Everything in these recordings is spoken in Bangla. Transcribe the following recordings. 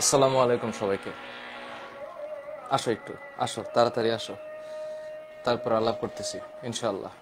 আসসালামু আলাইকুম সবাইকে। আসো একটু, আসো তাড়াতাড়ি আসো, তারপর আলাপ করতেছি ইনশাআল্লাহ।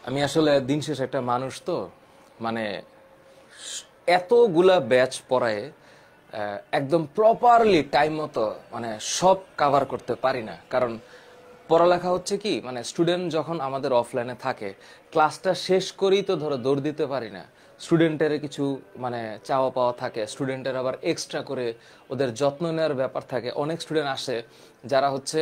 আমি আসলে দিন শেষ একটা মানুষ তো, মানে এতগুলা ব্যাচ পড়ায় একদম প্রপারলি টাইম মতো মানে সব কাভার করতে পারি না। কারণ পড়ালেখা হচ্ছে কি, মানে স্টুডেন্ট যখন আমাদের অফলাইনে থাকে, ক্লাসটা শেষ করেই তো ধরো দৌড় দিতে পারি না। স্টুডেন্টের কিছু মানে চাওয়া পাওয়া থাকে, স্টুডেন্টের আবার এক্সট্রা করে ওদের যত্ন নেওয়ার ব্যাপার থাকে। অনেক স্টুডেন্ট আসে যারা হচ্ছে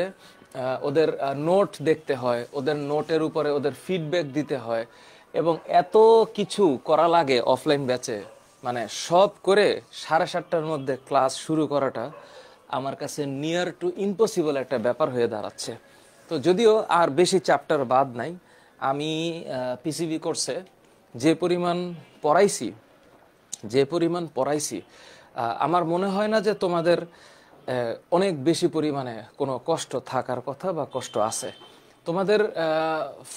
ওদের নোট দেখতে হয়, ওদের নোটের উপরে ওদের ফিডব্যাক দিতে হয়, এবং এত কিছু করা লাগে অফলাইন ব্যাচে। মানে সব করে 7:30টার মধ্যে ক্লাস শুরু করাটা আমার কাছে নিয়ার টু ইম্পসিবল একটা ব্যাপার হয়ে দাঁড়াচ্ছে। তো যদিও আর বেশি চ্যাপ্টার বাদ নাই, আমি পিসিবি কোর্সে যে পরিমাণ পড়াইছি যে পরিমাণ পড়াইছি, আমার মনে হয় না যে তোমাদের অনেক বেশি পরিমাণে কোনো কষ্ট থাকার কথা বা কষ্ট আছে। তোমাদের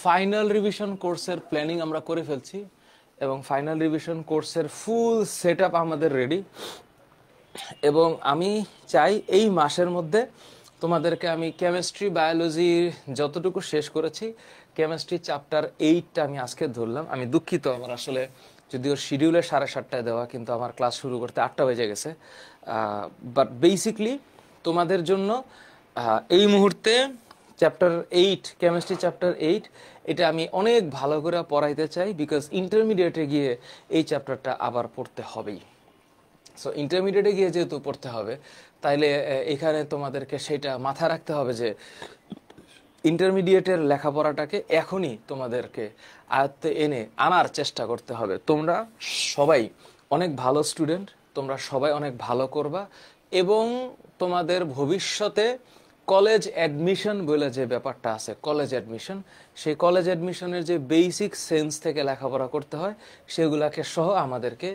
ফাইনাল রিভিশন কোর্সের প্ল্যানিং আমরা করে ফেলছি, এবং ফাইনাল রিভিশন কোর্সের ফুল সেট আপ আমাদের রেডি। এবং আমি চাই এই মাসের মধ্যে তোমাদেরকে আমি কেমিস্ট্রি বায়োলজি যতটুকু শেষ করেছি, কেমিস্ট্রি চ্যাপ্টার 8টা আমি আজকে ধরলাম। আমি দুঃখিত, আমার আসলে যদিও শিডিউলে 7:30টায় দেওয়া, কিন্তু আমার ক্লাস শুরু করতে 8টা বেজে গেছে। বাট বেসিকলি তোমাদের জন্য এই মুহূর্তে চ্যাপ্টার 8, কেমিস্ট্রি চ্যাপ্টার 8, এটা আমি অনেক ভালো করে পড়াইতে চাই, বিকজ ইন্টারমিডিয়েটে গিয়ে এই চ্যাপ্টারটা আবার পড়তে হবেই। সো ইন্টারমিডিয়েটে গিয়ে যেহেতু পড়তে হবে, তাইলে এখানে তোমাদেরকে সেটা মাথায় রাখতে হবে যে ইন্টারমিডিয়েটের লেখাপড়াটাকে এখনই তোমাদেরকে আয়ত্তে এনে আনার চেষ্টা করতে হবে। তোমরা সবাই অনেক ভালো স্টুডেন্ট, তোমরা সবাই অনেক ভালো করবা, এবং তোমাদের ভবিষ্যতে কলেজ অ্যাডমিশন বলে যে ব্যাপারটা আছে, কলেজ অ্যাডমিশন, সেই কলেজ অ্যাডমিশনের যে বেসিক সেন্স থেকে লেখাপড়া করতে হয়, সেগুলাকে সহ আমাদেরকে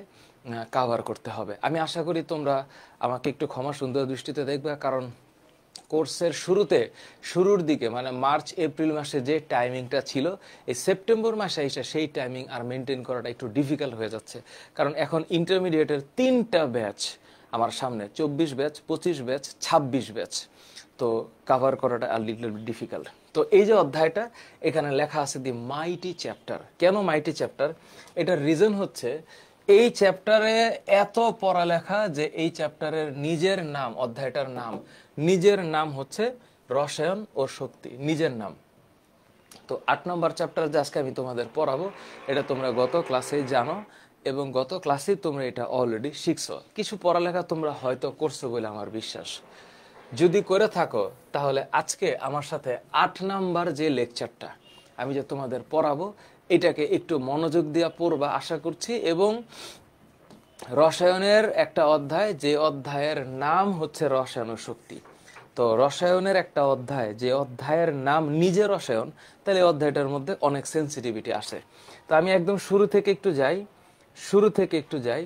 কাভার করতে হবে। আমি আশা করি তোমরা আমাকে একটু ক্ষমা সুন্দর দৃষ্টিতে দেখবে, কারণ কোর্সের শুরুর দিকে মানে মার্চ এপ্রিল মাসে যে টাইমিংটা ছিল, এই সেপ্টেম্বর মাসে এসে সেই টাইমিং আর মেনটেন করাটা একটু ডিফিকাল্ট হয়ে যাচ্ছে। কারণ এখন ইন্টারমিডিয়েটের 3টা ব্যাচ আমার সামনে, 24 ব্যাচ, 25 ব্যাচ, 26 ব্যাচ, তো কাভার করাটা আর লিটল ডিফিকাল্ট। তো এই যে অধ্যায়টা এখানে লেখা আছে দি মাইটি চ্যাপ্টার। কেন মাইটি চ্যাপ্টার? এটার রিজন হচ্ছে এই চ্যাপ্টারে এত পড়ালেখা যে এই চ্যাপ্টারের নিজের নাম, অধ্যায়টার নাম, নিজের নাম হচ্ছে রসায়ন ও শক্তি, নিজের নাম। তো 8 নম্বর চ্যাপ্টার যে আজকে আমি তোমাদের পড়াবো, এটা তোমরা গত ক্লাসেই জানো এবং গত ক্লাসে তোমরা এটা অলরেডি শিখছো। কিছু পড়ালেখা তোমরা হয়তো করছো বলে আমার বিশ্বাস। যদি করে থাকো তাহলে আজকে আমার সাথে 8 নাম্বার যে লেকচারটা আমি যে তোমাদের পড়াবো এটাকে একটু মনোযোগ দিয়ে পড়বা আশা করছি। এবং রসায়নের একটা অধ্যায়, যে অধ্যায়ের নাম হচ্ছে রসায়ন ও শক্তি। তো রসায়নের একটা অধ্যায়, যে অধ্যায়ের নাম নিজে রসায়ন, তাহলে এই অধ্যায়টার মধ্যে অনেক সেন্সিটিভিটি আসে। তো আমি একদম শুরু থেকে একটু যাই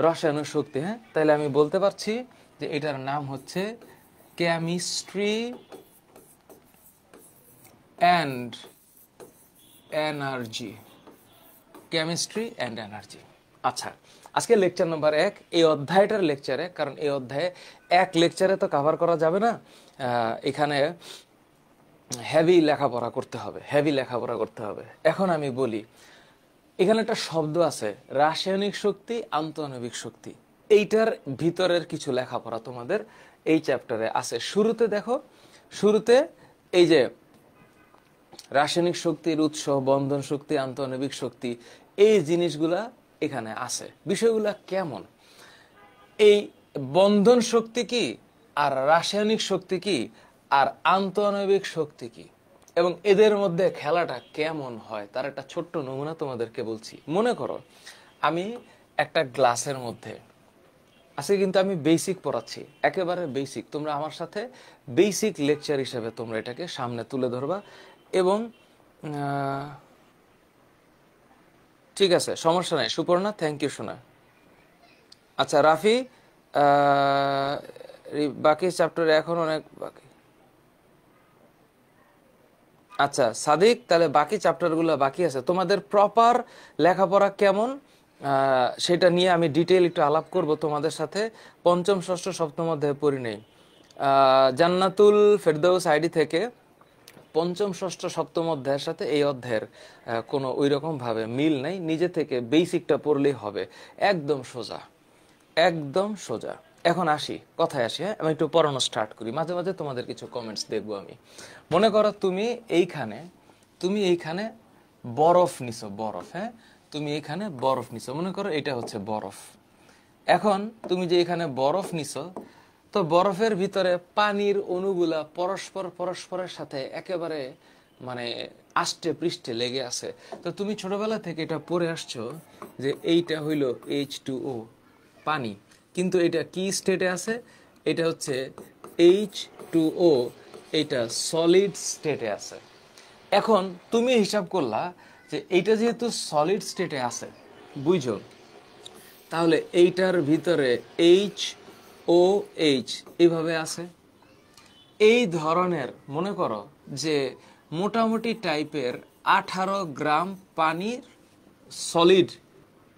রসায়ন ও শক্তি। হ্যাঁ, তাহলে আমি বলতে পারছি যে এটার নাম হচ্ছে chemistry and energy. Chemistry and energy. আচ্ছা, আজকে লেকচার নম্বর 1, এই অধ্যায়টার লেকচারে, কারণ এই অধ্যায়ে এক লেকচারে তো কভার করা যাবে না, এখানে হেভি লেখাপড়া করতে হবে। এখন আমি বলি, এখানে একটা শব্দ আছে রাসায়নিক শক্তি, আন্তঃআণবিক শক্তি। এইটার ভিতরের কিছু লেখাপড়া তোমাদের এই চ্যাপ্টারে আছে। শুরুতে দেখো, শুরুতে এই যে রাসায়নিক শক্তির উৎস, বন্ধন শক্তি, আন্তঃআণবিক শক্তি, এই জিনিসগুলা এখানে আছে। বিষয়গুলা কেমন, এই বন্ধন শক্তি কি, আর রাসায়নিক শক্তি কি, আর আন্তঃআণবিক শক্তি কি, এবং এদের মধ্যে খেলাটা কেমন হয় তার একটা ছোট্ট নমুনা তোমাদেরকে বলছি। মনে করো আমি একটা গ্লাসের মধ্যে আজকে কিন্তু আমি বেসিক পড়াচ্ছি, একেবারে বেসিক। তোমরা আমার সাথে বেসিক লেকচার হিসেবে তোমরা এটাকে সামনে তুলে ধরবা। এবং ঠিক আছে, সমস্যা নাই সুপর্ণা, থ্যাংক ইউ সোনা। আচ্ছা রাফি, বাকি চ্যাপ্টারে এখন অনেক বাকি। আচ্ছা সাদিক, তাহলে বাকি চ্যাপ্টারগুলো বাকি আছে। তোমাদের প্রপার লেখাপড়া কেমন সেটা নিয়ে আমি ডিটেইল একটু আলাপ করব তোমাদের সাথে। পঞ্চম, ষষ্ঠ, সপ্তম অধ্যায় পড়ি নেই। জান্নাতুল ফেরদৌস আইডি থেকে পঞ্চম, ষষ্ঠ, সপ্তম অধ্যায়ের সাথে এই অধ্যায়ের কোনো ওই রকম ভাবে মিল নাই। নিজে থেকে বেসিকটা পড়লেই হবে, একদম সোজা, একদম সোজা। এখন আসি, কথায় আসি। হ্যাঁ, আমি একটু পড়ানো স্টার্ট করি, মাঝে মাঝে তোমাদের কিছু কমেন্টস দেখবো আমি। মনে করো তুমি এইখানে বরফ নিছো, বরফ। হ্যাঁ, তুমি এইখানে বরফ নিছো, মনে করো এটা হচ্ছে বরফ। এখন তুমি যে এখানে বরফ নিছো, তো বরফের ভিতরে পানির অণুগুলা পরস্পরের সাথে একেবারে মানে আষ্টে পৃষ্ঠে লেগে আছে। তো তুমি ছোটবেলা থেকে এটা পড়ে আসছো যে এইটা হইল H2O, পানি। কিন্তু এটা কি স্টেটে আছে? এটা হচ্ছে H2O, এটা সলিড স্টেটে আছে। এখন তুমি হিসাব করলা যে এইটা যেহেতু সলিড স্টেটে আছে, বুঝো, তাহলে এইটার ভিতরে HOH এইভাবে আছে। এই ধরনের মনে করো যে মোটামুটি টাইপের 18 গ্রাম পানির সলিড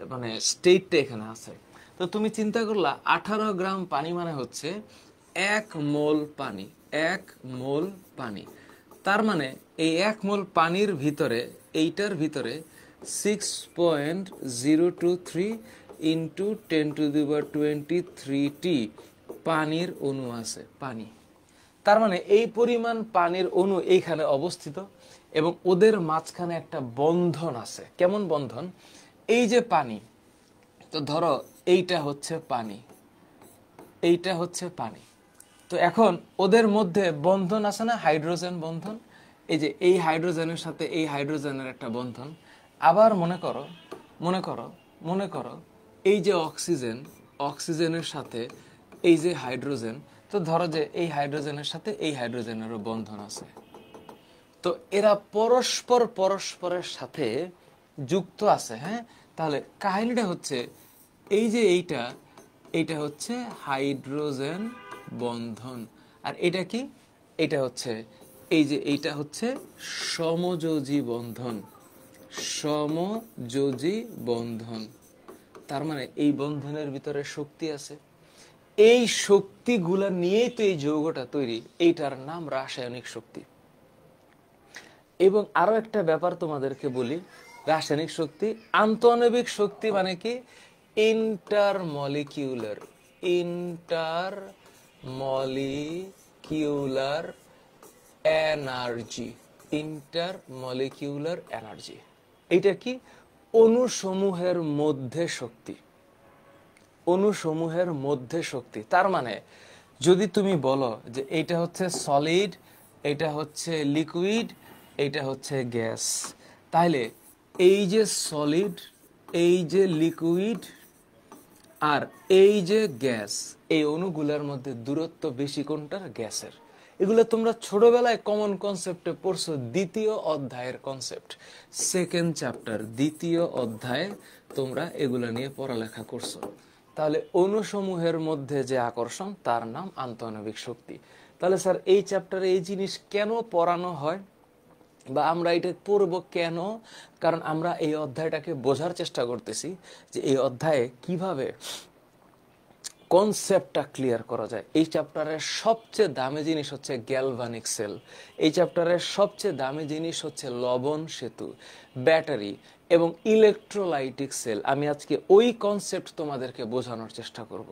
মানে স্টেটটা এখানে আছে। তো তুমি চিন্তা করলা 18 গ্রাম পানি মানে হচ্ছে 1 মোল পানি, 1 মোল পানি। তার মানে এই 1 মোল পানির ভিতরে, এইটার ভিতরে 6.023 ইন্টু 10⁻23 পানির অণু আছে, পানি। তার মানে এই পরিমাণ পানির অণু এইখানে অবস্থিত এবং ওদের মাঝখানে একটা বন্ধন আছে। কেমন বন্ধন? এই যে পানি, তো ধরো এইটা হচ্ছে পানি, এইটা হচ্ছে পানি। তো এখন ওদের মধ্যে বন্ধন আছে না, হাইড্রোজেন বন্ধন। এই যে এই হাইড্রোজেনের সাথে এই হাইড্রোজেনের একটা বন্ধন। আবার মনে করো এই যে অক্সিজেন, অক্সিজেনের সাথে এই যে হাইড্রোজেন, তো ধরো যে এই হাইড্রোজেনের সাথে এই হাইড্রোজেনেরও বন্ধন আছে। তো এরা পরস্পরের সাথে যুক্ত আছে। হ্যাঁ, তাহলে কাহিনীটা হচ্ছে এই যে এইটা হচ্ছে হাইড্রোজেন বন্ধন। আর এটা কি? এটা হচ্ছে এই যে এইটা হচ্ছে সমযোজী বন্ধন, সমযোজী বন্ধন। তার মানে এই বন্ধনের ভিতরে শক্তি আছে। এই শক্তিগুলা নিয়েই তো এই যৌগটা তৈরি, এইটার নাম রাসায়নিক শক্তি। এবং আরো একটা ব্যাপার তোমাদেরকে বলি, রাসায়নিক শক্তি, আন্তঃআণবিক শক্তি মানে কি, ইন্টারমলিকিউলার, ইন্টারমলিকিউলার এনার্জি, ইন্টারমলিকিউলার এনার্জি। এটা কি, অণুসমূহের মধ্যে শক্তি, অণুসমূহের মধ্যে শক্তি। তার মানে যদি তুমি বলো যে এইটা হচ্ছে সলিড, এটা হচ্ছে লিকুইড, এটা হচ্ছে গ্যাস, তাহলে এই যে সলিড, এই যে লিকুইড আর এই যে গ্যাস, এই অণুগুলোর মধ্যে দূরত্ব বেশি কোনটার? গ্যাসের। এগুলো তোমরা ছোটবেলায় কমন কনসেপ্টে পড়ছো, দ্বিতীয় অধ্যায়ের কনসেপ্ট, সেকেন্ড চ্যাপ্টার, দ্বিতীয় অধ্যায়ে তোমরা এগুলো নিয়ে পড়ালেখা করছো। তাহলে অণুসমূহের মধ্যে যে আকর্ষণ তার নাম আন্তঃআণবিক শক্তি। তাহলে স্যার এই চ্যাপ্টারে এই জিনিস কেন পড়ানো হয় বা আমরা এটা পড়বো কেন? কারণ আমরা এই অধ্যায়টাকে বোঝার চেষ্টা করতেছি যে এই অধ্যায়ে কিভাবে কনসেপ্টটা ক্লিয়ার করা যায়। এই চ্যাপ্টারের সবচেয়ে দামি জিনিস হচ্ছে গ্যালভানিক সেল, এই চ্যাপ্টারের সবচেয়ে দামি জিনিস হচ্ছে লবণ সেতু, ব্যাটারি এবং ইলেকট্রোলাইটিক সেল। আমি আজকে ওই কনসেপ্ট তোমাদেরকে বোঝানোর চেষ্টা করব।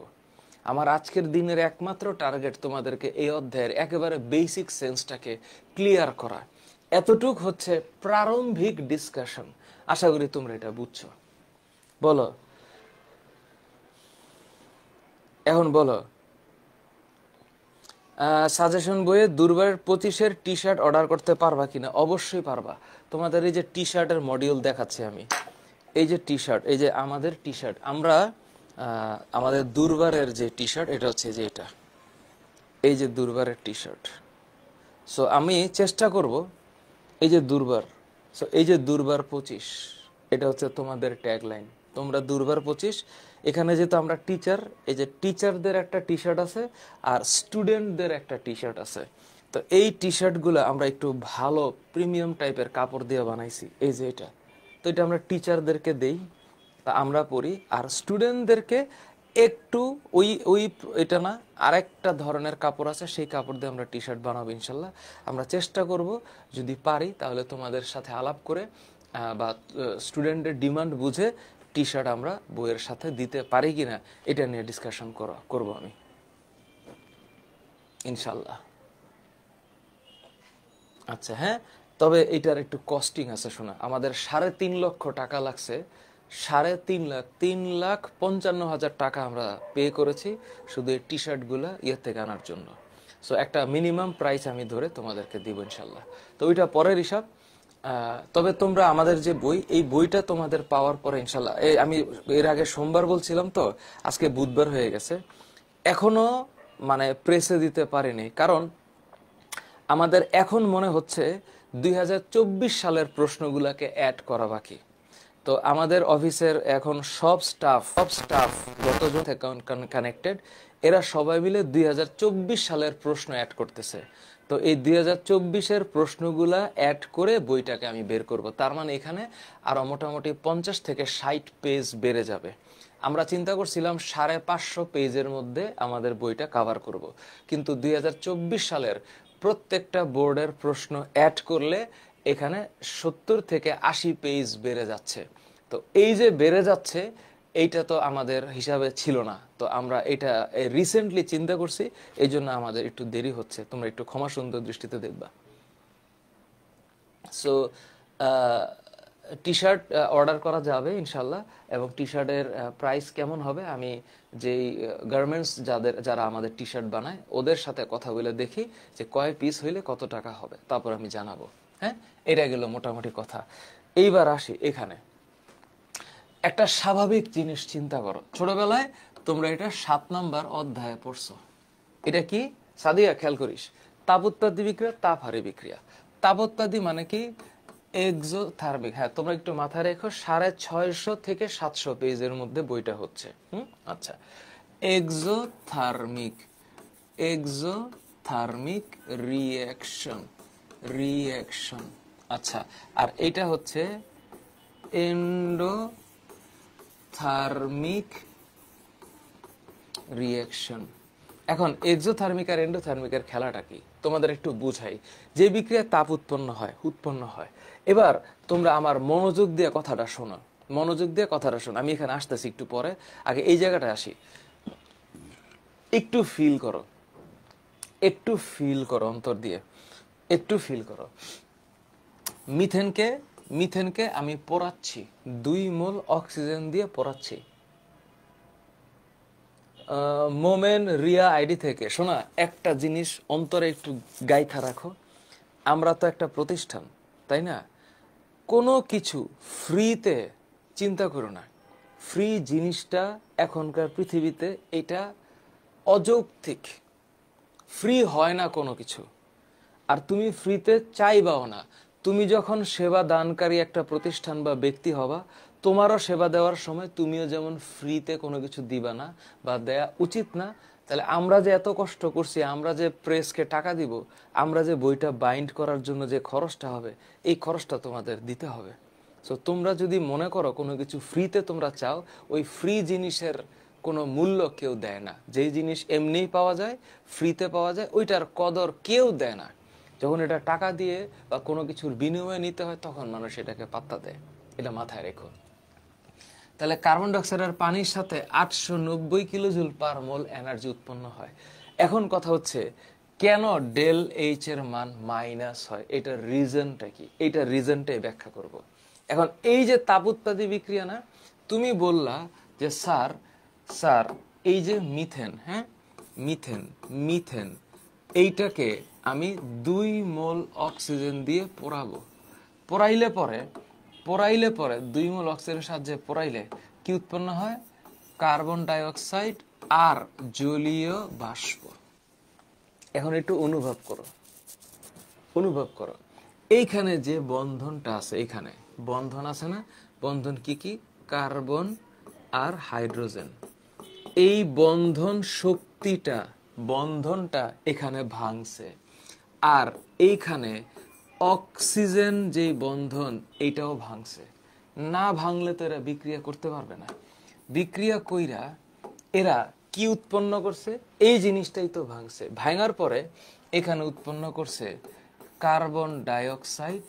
আমার আজকের দিনের একমাত্র টার্গেট তোমাদেরকে এই অধ্যায়ের একেবারে বেসিক সেন্সটাকে ক্লিয়ার করা। এতটুক হচ্ছে প্রারম্ভিক ডিসকাশন। আশা করি তোমরা এটা বুঝছো। বলো এখন, বলো সাজেশন বইয়ে দুর্বারের 25-এর টি শার্ট অর্ডার করতে পারবা কিনা? অবশ্যই পারবা। তোমাদের এই যে টি শার্টের মডিউল দেখাচ্ছি আমি, এই যে টি শার্ট, এই যে আমাদের টি শার্ট, আমরা আমাদের দুর্বারের যে টি শার্ট, এটা হচ্ছে যে এটা, এই যে দুর্বারের টি শার্ট। সো আমি চেষ্টা করব, এই যে দুর্বার, সো এই যে দুর্বার 25, এটা হচ্ছে তোমাদের ট্যাগলাইন, তোমরা দুর্বার 25। এখানে যেহেতু আমরা টিচার, এই যে টিচারদের একটা টি শার্ট আছে আর স্টুডেন্টদের একটা টি শার্ট আছে। তো এই টি শার্টগুলো আমরা একটু ভালো প্রিমিয়াম টাইপের কাপড় দিয়ে বানাইছি, এই যে এটা। তো এটা আমরা টিচারদেরকে দেই, তা আমরা পরি, আর স্টুডেন্টদেরকে একটু ওই ওই এটা না, আরেকটা ধরনের কাপড় আছে, সেই কাপড় দিয়ে আমরা টি শার্ট বানাবো ইনশাল্লাহ। আমরা চেষ্টা করব, যদি পারি তাহলে তোমাদের সাথে আলাপ করে বা স্টুডেন্টের ডিমান্ড বুঝে টি শার্ট আমরা বইয়ের সাথে দিতে পারি কিনা এটা নিয়ে ডিসকাশন করব আমি ইনশাল্লাহ। আচ্ছা হ্যাঁ, তবে এটার একটু কস্টিং আছে, শোনা, আমাদের 3.5 লক্ষ টাকা লাগছে, 3.5 লাখ, 3,55,000 টাকা আমরা পে করেছি শুধু এই টি শার্টগুলো ইয়ে থেকে আনার জন্য। সো একটা মিনিমাম প্রাইস আমি ধরে তোমাদেরকে দিব ইনশাল্লাহ। তো ওইটা পরের হিসাব। তবে তোমরা আমাদের যে বই, এই বইটা তোমাদের পাওয়ার পরে ইনশাল্লাহ, আমি এর আগে সোমবার বলছিলাম, তো আজকে বুধবার হয়ে গেছে, এখনো মানে প্রেসে দিতে পারিনি, কারণ আমাদের এখন মনে হচ্ছে 2024 সালের প্রশ্নগুলোকে অ্যাড করা বাকি। তো আমাদের অফিসের এখন সব স্টাফ যতজন কানেক্টেড, এরা সবাই মিলে 2024 সালের প্রশ্ন অ্যাড করতেছে। তো এই 2024-এর প্রশ্নগুলা অ্যাড করে বইটাকে আমি বের করব। তার মানে এখানে আরো মোটামুটি 50 থেকে 60 পেজ বেড়ে যাবে। আমরা চিন্তা করছিলাম 550 পেজের মধ্যে আমাদের বইটা কভার করব, কিন্তু 2024 সালের প্রত্যেকটা বোর্ডের প্রশ্ন অ্যাড করলে এখানে 70 থেকে 80 পেজ বেড়ে যাচ্ছে। তো এই যে বেড়ে যাচ্ছে, এইটা তো আমাদের হিসাবে ছিল না। তো আমরা এটা রিসেন্টলি চিন্তা করছি, এই জন্য আমাদের একটু দেরি হচ্ছে, তোমরা একটু ক্ষমা সুন্দর দৃষ্টিতে দেখবা। সো টি শার্ট অর্ডার করা যাবে ইনশাল্লাহ, এবং টি শার্টের প্রাইস কেমন হবে আমি যেই গার্মেন্টস যারা আমাদের টি শার্ট বানায় ওদের সাথে কথা বলে দেখি যে কয় পিস হইলে কত টাকা হবে, তারপর আমি জানাবো। হ্যাঁ, এটা গেল মোটামুটি কথা। এইবার আসি এখানে, একটা স্বাভাবিক জিনিস চিন্তা করো, ছোটবেলায় তোমরা এটা 7 নাম্বার অধ্যায়ে পড়ছো। এটা কি সাদিয়া, খেয়াল করিস, তাপোৎপাদী বিক্রিয়া, তাপহারী বিক্রিয়া। তাপোৎপাদী মানে কি? এক্সোথার্মিক। হ্যাঁ, তোমরা একটু মাথায় রেখো, 650 থেকে 700 পেজের মধ্যে বইটা হচ্ছে। আচ্ছা, এক্সোথার্মিক, এক্সোথার্মিক রিঅ্যাকশন। আচ্ছা, আর এটা হচ্ছে এন্ডোথার্মিক রিঅ্যাকশন। এখন এক্সোথার্মিক আর এন্ডোথার্মিকের খেলাটা কি? তোমাদের একটু বুঝাই যে বিক্রিয়া তাপ উৎপন্ন হয়। এবার তোমরা আমার মনোযোগ দিয়ে কথাটা শোনো, মনোযোগ দিয়ে কথাটা শোনো। আমি এখানে আসতেছি একটু পরে, আগে এই জায়গাটায় আসি। একটু ফিল করো, একটু ফিল করো অন্তর দিয়ে, একটু ফিল করো। মিথেনকে আমি পোড়াচ্ছি, 2 মোল অক্সিজেন দিয়ে পোড়াচ্ছি। মোমেন রিয়া আইডি থেকে শোনা, একটা জিনিস অন্তরে একটু গাইথা রাখো। আমরা তো একটা প্রতিষ্ঠান, তাই না? কোনো কিছু ফ্রিতে চিন্তা করো না। ফ্রি জিনিসটা এখনকার পৃথিবীতে এটা অযৌক্তিক। ফ্রি হয় না কোনো কিছু, আর তুমি ফ্রিতে চাইবাও না। তুমি যখন সেবা দানকারী একটা প্রতিষ্ঠান বা ব্যক্তি হবা, তোমারও সেবা দেওয়ার সময় তুমিও যেমন ফ্রিতে কোনো কিছু দিবা না বা দেয়া উচিত না। তাহলে আমরা যে এত কষ্ট করছি, আমরা যে প্রেসকে টাকা দিব, আমরা যে বইটা বাইন্ড করার জন্য যে খরচটা হবে, এই খরচটা তোমাদের দিতে হবে। সো তোমরা যদি মনে করো কোনো কিছু ফ্রিতে তোমরা চাও, ওই ফ্রি জিনিসের কোনো মূল্য কেউ দেয় না। যেই জিনিস এমনিই পাওয়া যায়, ফ্রিতে পাওয়া যায়, ওইটার কদর কেউ দেয় না। যখন এটা টাকা দিয়ে বা কোনো কিছুর বিনিময়ে নিতে হয়, তখন মানুষ এটাকে পাত্তা দেয়। এটা মাথায় রেখো। তাহলে কার্বন ডাইঅক্সাইড পানির সাথে 890 কিলোজুল পার মোল এনার্জি উৎপন্ন হয়। এখন কথা হচ্ছে, কেন ডেল এইচ এর মান মাইনাস হয়? এটার রিজনটা কি? এইটার রিজনটাই ব্যাখ্যা করব। এখন এই যে তাপ উৎপাদী বিক্রিয়া না, তুমি বললা যে স্যার স্যার এই যে মিথেন, হ্যাঁ মিথেন এইটাকে আমি 2 মোল অক্সিজেন দিয়ে পোড়াবো। পোড়াইলে পরে 2 মোল অক্সিজেনের সাহায্যে পোড়াইলে কি উৎপন্ন হয়? কার্বন ডাইঅক্সাইড আর জলীয় বাষ্প। এখন একটু অনুভব করো এইখানে যে বন্ধনটা আছে, এখানে বন্ধন আছে না? বন্ধন কি কি? কার্বন আর হাইড্রোজেন। এই বন্ধনটা এখানে ভাঙছে, আর এইখানে অক্সিজেন যে বন্ধন এইটাও ভাঙছে। না ভাঙলে তো এরা বিক্রিয়া করতে পারবে না। বিক্রিয়া কইরা এরা কি উৎপন্ন করছে? এই জিনিসটাই তো ভাঙছে। ভাঙার পরে এখানে উৎপন্ন করছে কার্বন ডাইঅক্সাইড,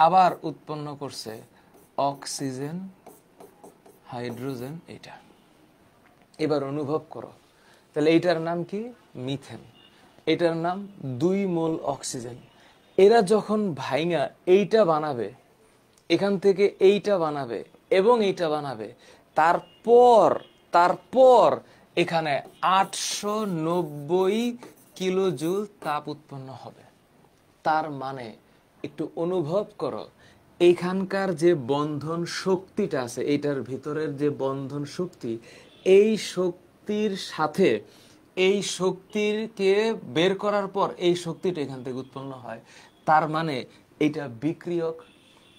আবার উৎপন্ন করছে অক্সিজেন, হাইড্রোজেন। এইটা এবার অনুভব করো। তাহলে এইটার নাম কি? মিথেন। এটার নাম 2 মোল অক্সিজেন। এরা যখন ভাইঙা এইটা বানাবে, এখান থেকে এইটা বানাবে এবং এইটা বানাবে, তারপর এখানে 890 কিলোজুল তাপ উৎপন্ন হবে। তার মানে একটু অনুভব করো, এইখানকার যে বন্ধন শক্তিটা আছে, এইটার ভিতরের যে বন্ধন শক্তি, এই শক্তির সাথে এই শক্তিকে বের করার পর এই শক্তিটা এখান থেকে উৎপন্ন হয়। তার মানে এটা বিক্রিয়ক।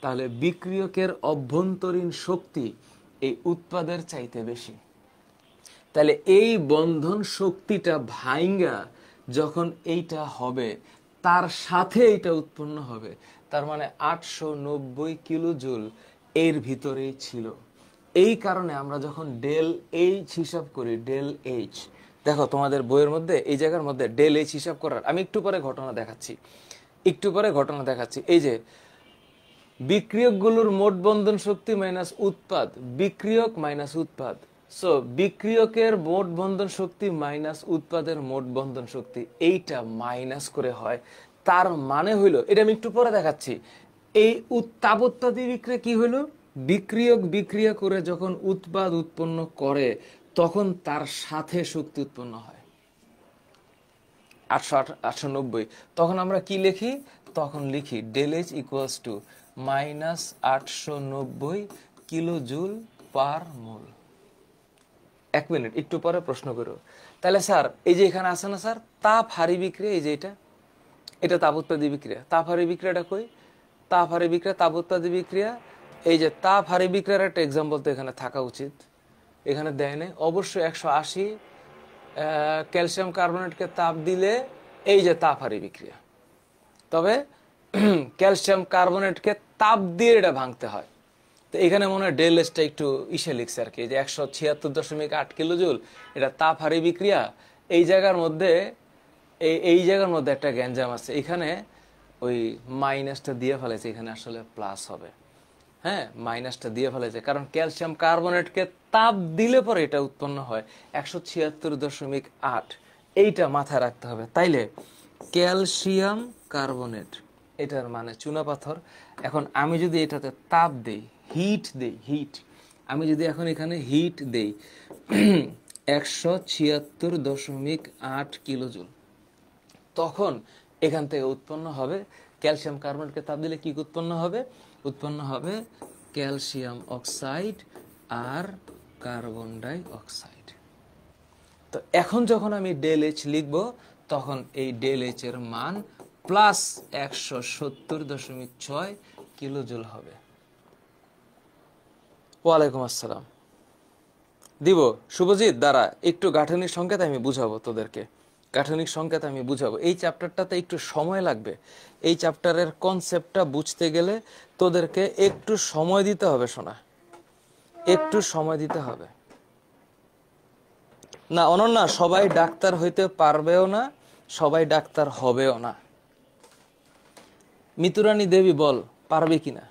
তাহলে বিক্রিয়কের অভ্যন্তরীণ শক্তি এই উৎপাদের চাইতে বেশি। তাহলে এই বন্ধন শক্তিটা ভাইঙ্গা যখন এইটা হবে, তার সাথে এইটা উৎপন্ন হবে। তার মানে 890 কিলোজুল এর ভিতরেই ছিল। এই কারণে আমরা যখন ডেল এইচ হিসাব করি, ডেল এইচ, দেখো তোমাদের বইয়ের মধ্যে এই জায়গার মধ্যে ডেল এইচ হিসাব করার আমি একটু পরে ঘটনা দেখাচ্ছি। এই যে বিক্রিয়কগুলোর মোট বন্ধন শক্তি মাইনাস উৎপাদ, বিক্রিয়ক মাইনাস উৎপাদ। সো বিক্রিয়কের মোট বন্ধন শক্তি মাইনাস উৎপাদের মোট বন্ধন শক্তি, এইটা মাইনাস করে হয়। তার মানে হইলো, এটা আমি একটু পরে দেখাচ্ছি, এই তাপ উৎপাদী বিক্রিয়া কি হইলো? বিক্রিয়ক বিক্রিয়া করে যখন উৎপাদ উৎপন্ন করে, তখন তার সাথে শক্তি উৎপন্ন হয় 890। তখন আমরা কি লিখি? তখন লিখি del H equals to minus 890 kilojoule per mole. 1 minute, একটু পরে প্রশ্ন করো। তাহলে স্যার এই যে এখানে আছে না স্যার তাপ হারি বিক্রিয়া, এই যে এটা তাপ উৎপাদী বিক্রিয়া। তাপ হারি বিক্রিয়াটা কই? তাপ হারি বিক্রিয়া, তাপ উৎপাদী বিক্রিয়া। এই যে তাপ হারি বিক্রিয়ার একটা এক্সাম্পল তো এখানে থাকা উচিত, এখানে দেয় নাই। অবশ্যই 180 ক্যালসিয়াম কার্বনেটকে তাপ দিলে এই যে তাপ হারি বিক্রিয়া। তবে ক্যালসিয়াম কার্বনেটকে তাপ দিয়ে এটা ভাঙতে হয়। তো এখানে মনে হয় ডেল এসটা একটু ইসে লিখছে আর কি, যে 176.8 কিলোজুল, এটা তাপ হারি বিক্রিয়া। এই জায়গার মধ্যে এই জায়গার মধ্যে একটা গ্যাঞ্জাম আছে, এখানে ওই মাইনাসটা দিয়ে ফেলেছে, এখানে আসলে প্লাস হবে। হ্যাঁ, মাইনাসটা দিয়ে ফেলেছে কারণ ক্যালসিয়াম কার্বনেটকে তাপ দিলে পরে এটা উৎপন্ন হয় 176.8। এইটা মাথায় রাখতে হবে। তাইলে ক্যালসিয়াম কার্বনেট এটার মানে চুনাপাথর। এখন আমি যদি এটাতে তাপ দেই, হিট দেই, হিট, আমি যদি এখন এখানে হিট দেই 176.8 কিলোজুল, তখন এখান থেকে উৎপন্ন হবে ক্যালসিয়াম কার্বনেটকে তাপ দিলে কি উৎপন্ন হবে? উৎপন্ন হবে ক্যালসিয়াম অক্সাইড আর কার্বন ডাই অক্সাইড। তো এখন যখন আমি ডেল এইচ লিখব, তখন এই ডেল এইচ এর মান প্লাস 170.6 কিলোজুল হবে। ওয়ালাইকুম আসসালাম। দিব শুভজিৎ, দ্বারা একটু গাঠনিক সংকেত আমি বুঝাবো তোদেরকে, গাঠনিক সংকেত আমি বুঝাবো। এই চ্যাপ্টারটাতে একটু সময় লাগবে, এই চ্যাপ্টারের কনসেপ্টটা বুঝতে গেলে তোদেরকে একটু সময় দিতে হবে শোনা, একটু সময় দিতে হবে। না অনন্যা, সবাই ডাক্তার হইতে পারবেও না, সবাই ডাক্তার হবেও না। মিতুরানী দেবী বল, পারবে কিনা?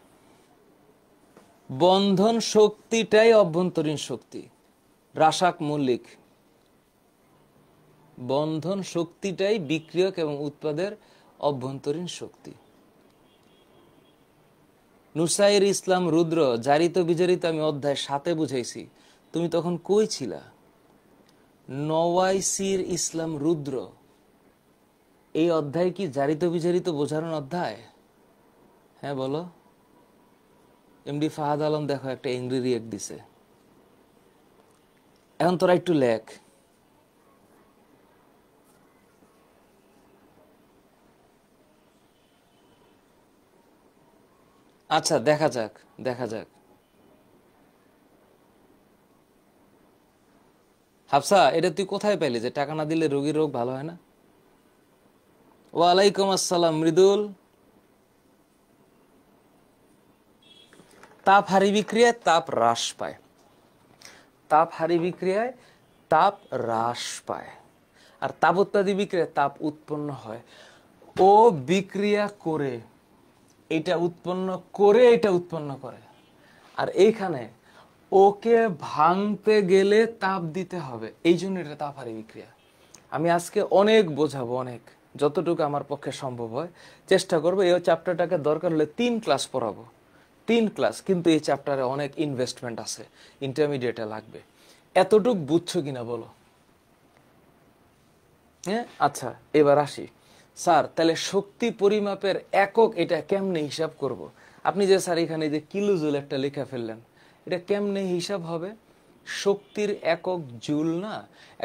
বন্ধন শক্তিটাই অভ্যন্তরীণ শক্তি। রাসাক মল্লিক, বন্ধন শক্তিটাই বিক্রিয়ক এবং উৎপাদের অভ্যন্তরীণ শক্তি। নুসাইর ইসলাম রুদ্র, জারিত বিজারিত আমি অধ্যায় 7 বুঝাইছি, তুমি তখন কই ছিলা? নওয়াইসির ইসলাম রুদ্র, এই অধ্যায় কি জারিত বিজারিত বোঝানোর অধ্যায়? হ্যাঁ বলো। এমডি ফাহাদ আলম দেখো একটা এংরি রিয়েক্ট দিছে। এখন তোরা একটু লেখ। আচ্ছা দেখা যাক, দেখা যাক। হাফসা, এটা তুই কোথায় পেলি যে টাকা না দিলে রোগীর রোগ ভালো হয় না? ওয়ালাইকুম আসসালাম মৃদুল। তাপ হারি বিক্রিয়ায় তাপ হ্রাস পায়, তাপ হারি বিক্রিয়ায় তাপ হ্রাস পায়, আর তাপোৎপাদী বিক্রিয়ায় তাপ উৎপন্ন হয়। ও বিক্রিয়া করে এটা উৎপন্ন করে এটা উৎপন্ন করে, আর এইখানে ওকে ভাঙতে গেলে তাপ দিতে হবে, এই জন্য এটা তাপহারী বিক্রিয়া। আমি আজকে অনেক বোঝাবো, অনেক, যতটুকু আমার পক্ষে সম্ভব হয় চেষ্টা করবো। এই চ্যাপ্টারটাকে দরকার হলে 3 ক্লাস পড়াবো, 3 ক্লাস, কিন্তু এই চ্যাপ্টারে অনেক ইনভেস্টমেন্ট আছে, ইন্টারমিডিয়েটে লাগবে। এতটুক বুঝছো কিনা বলো? হ্যাঁ আচ্ছা, এবার আসি। স্যার তাহলে শক্তি পরিমাপের একক এটা কেমনে হিসাব করব? আপনি যে স্যার এখানে যে কিলোজুল একটা লেখা ফেললেন, এটা কেমনে হিসাব হবে? শক্তির একক জুল না,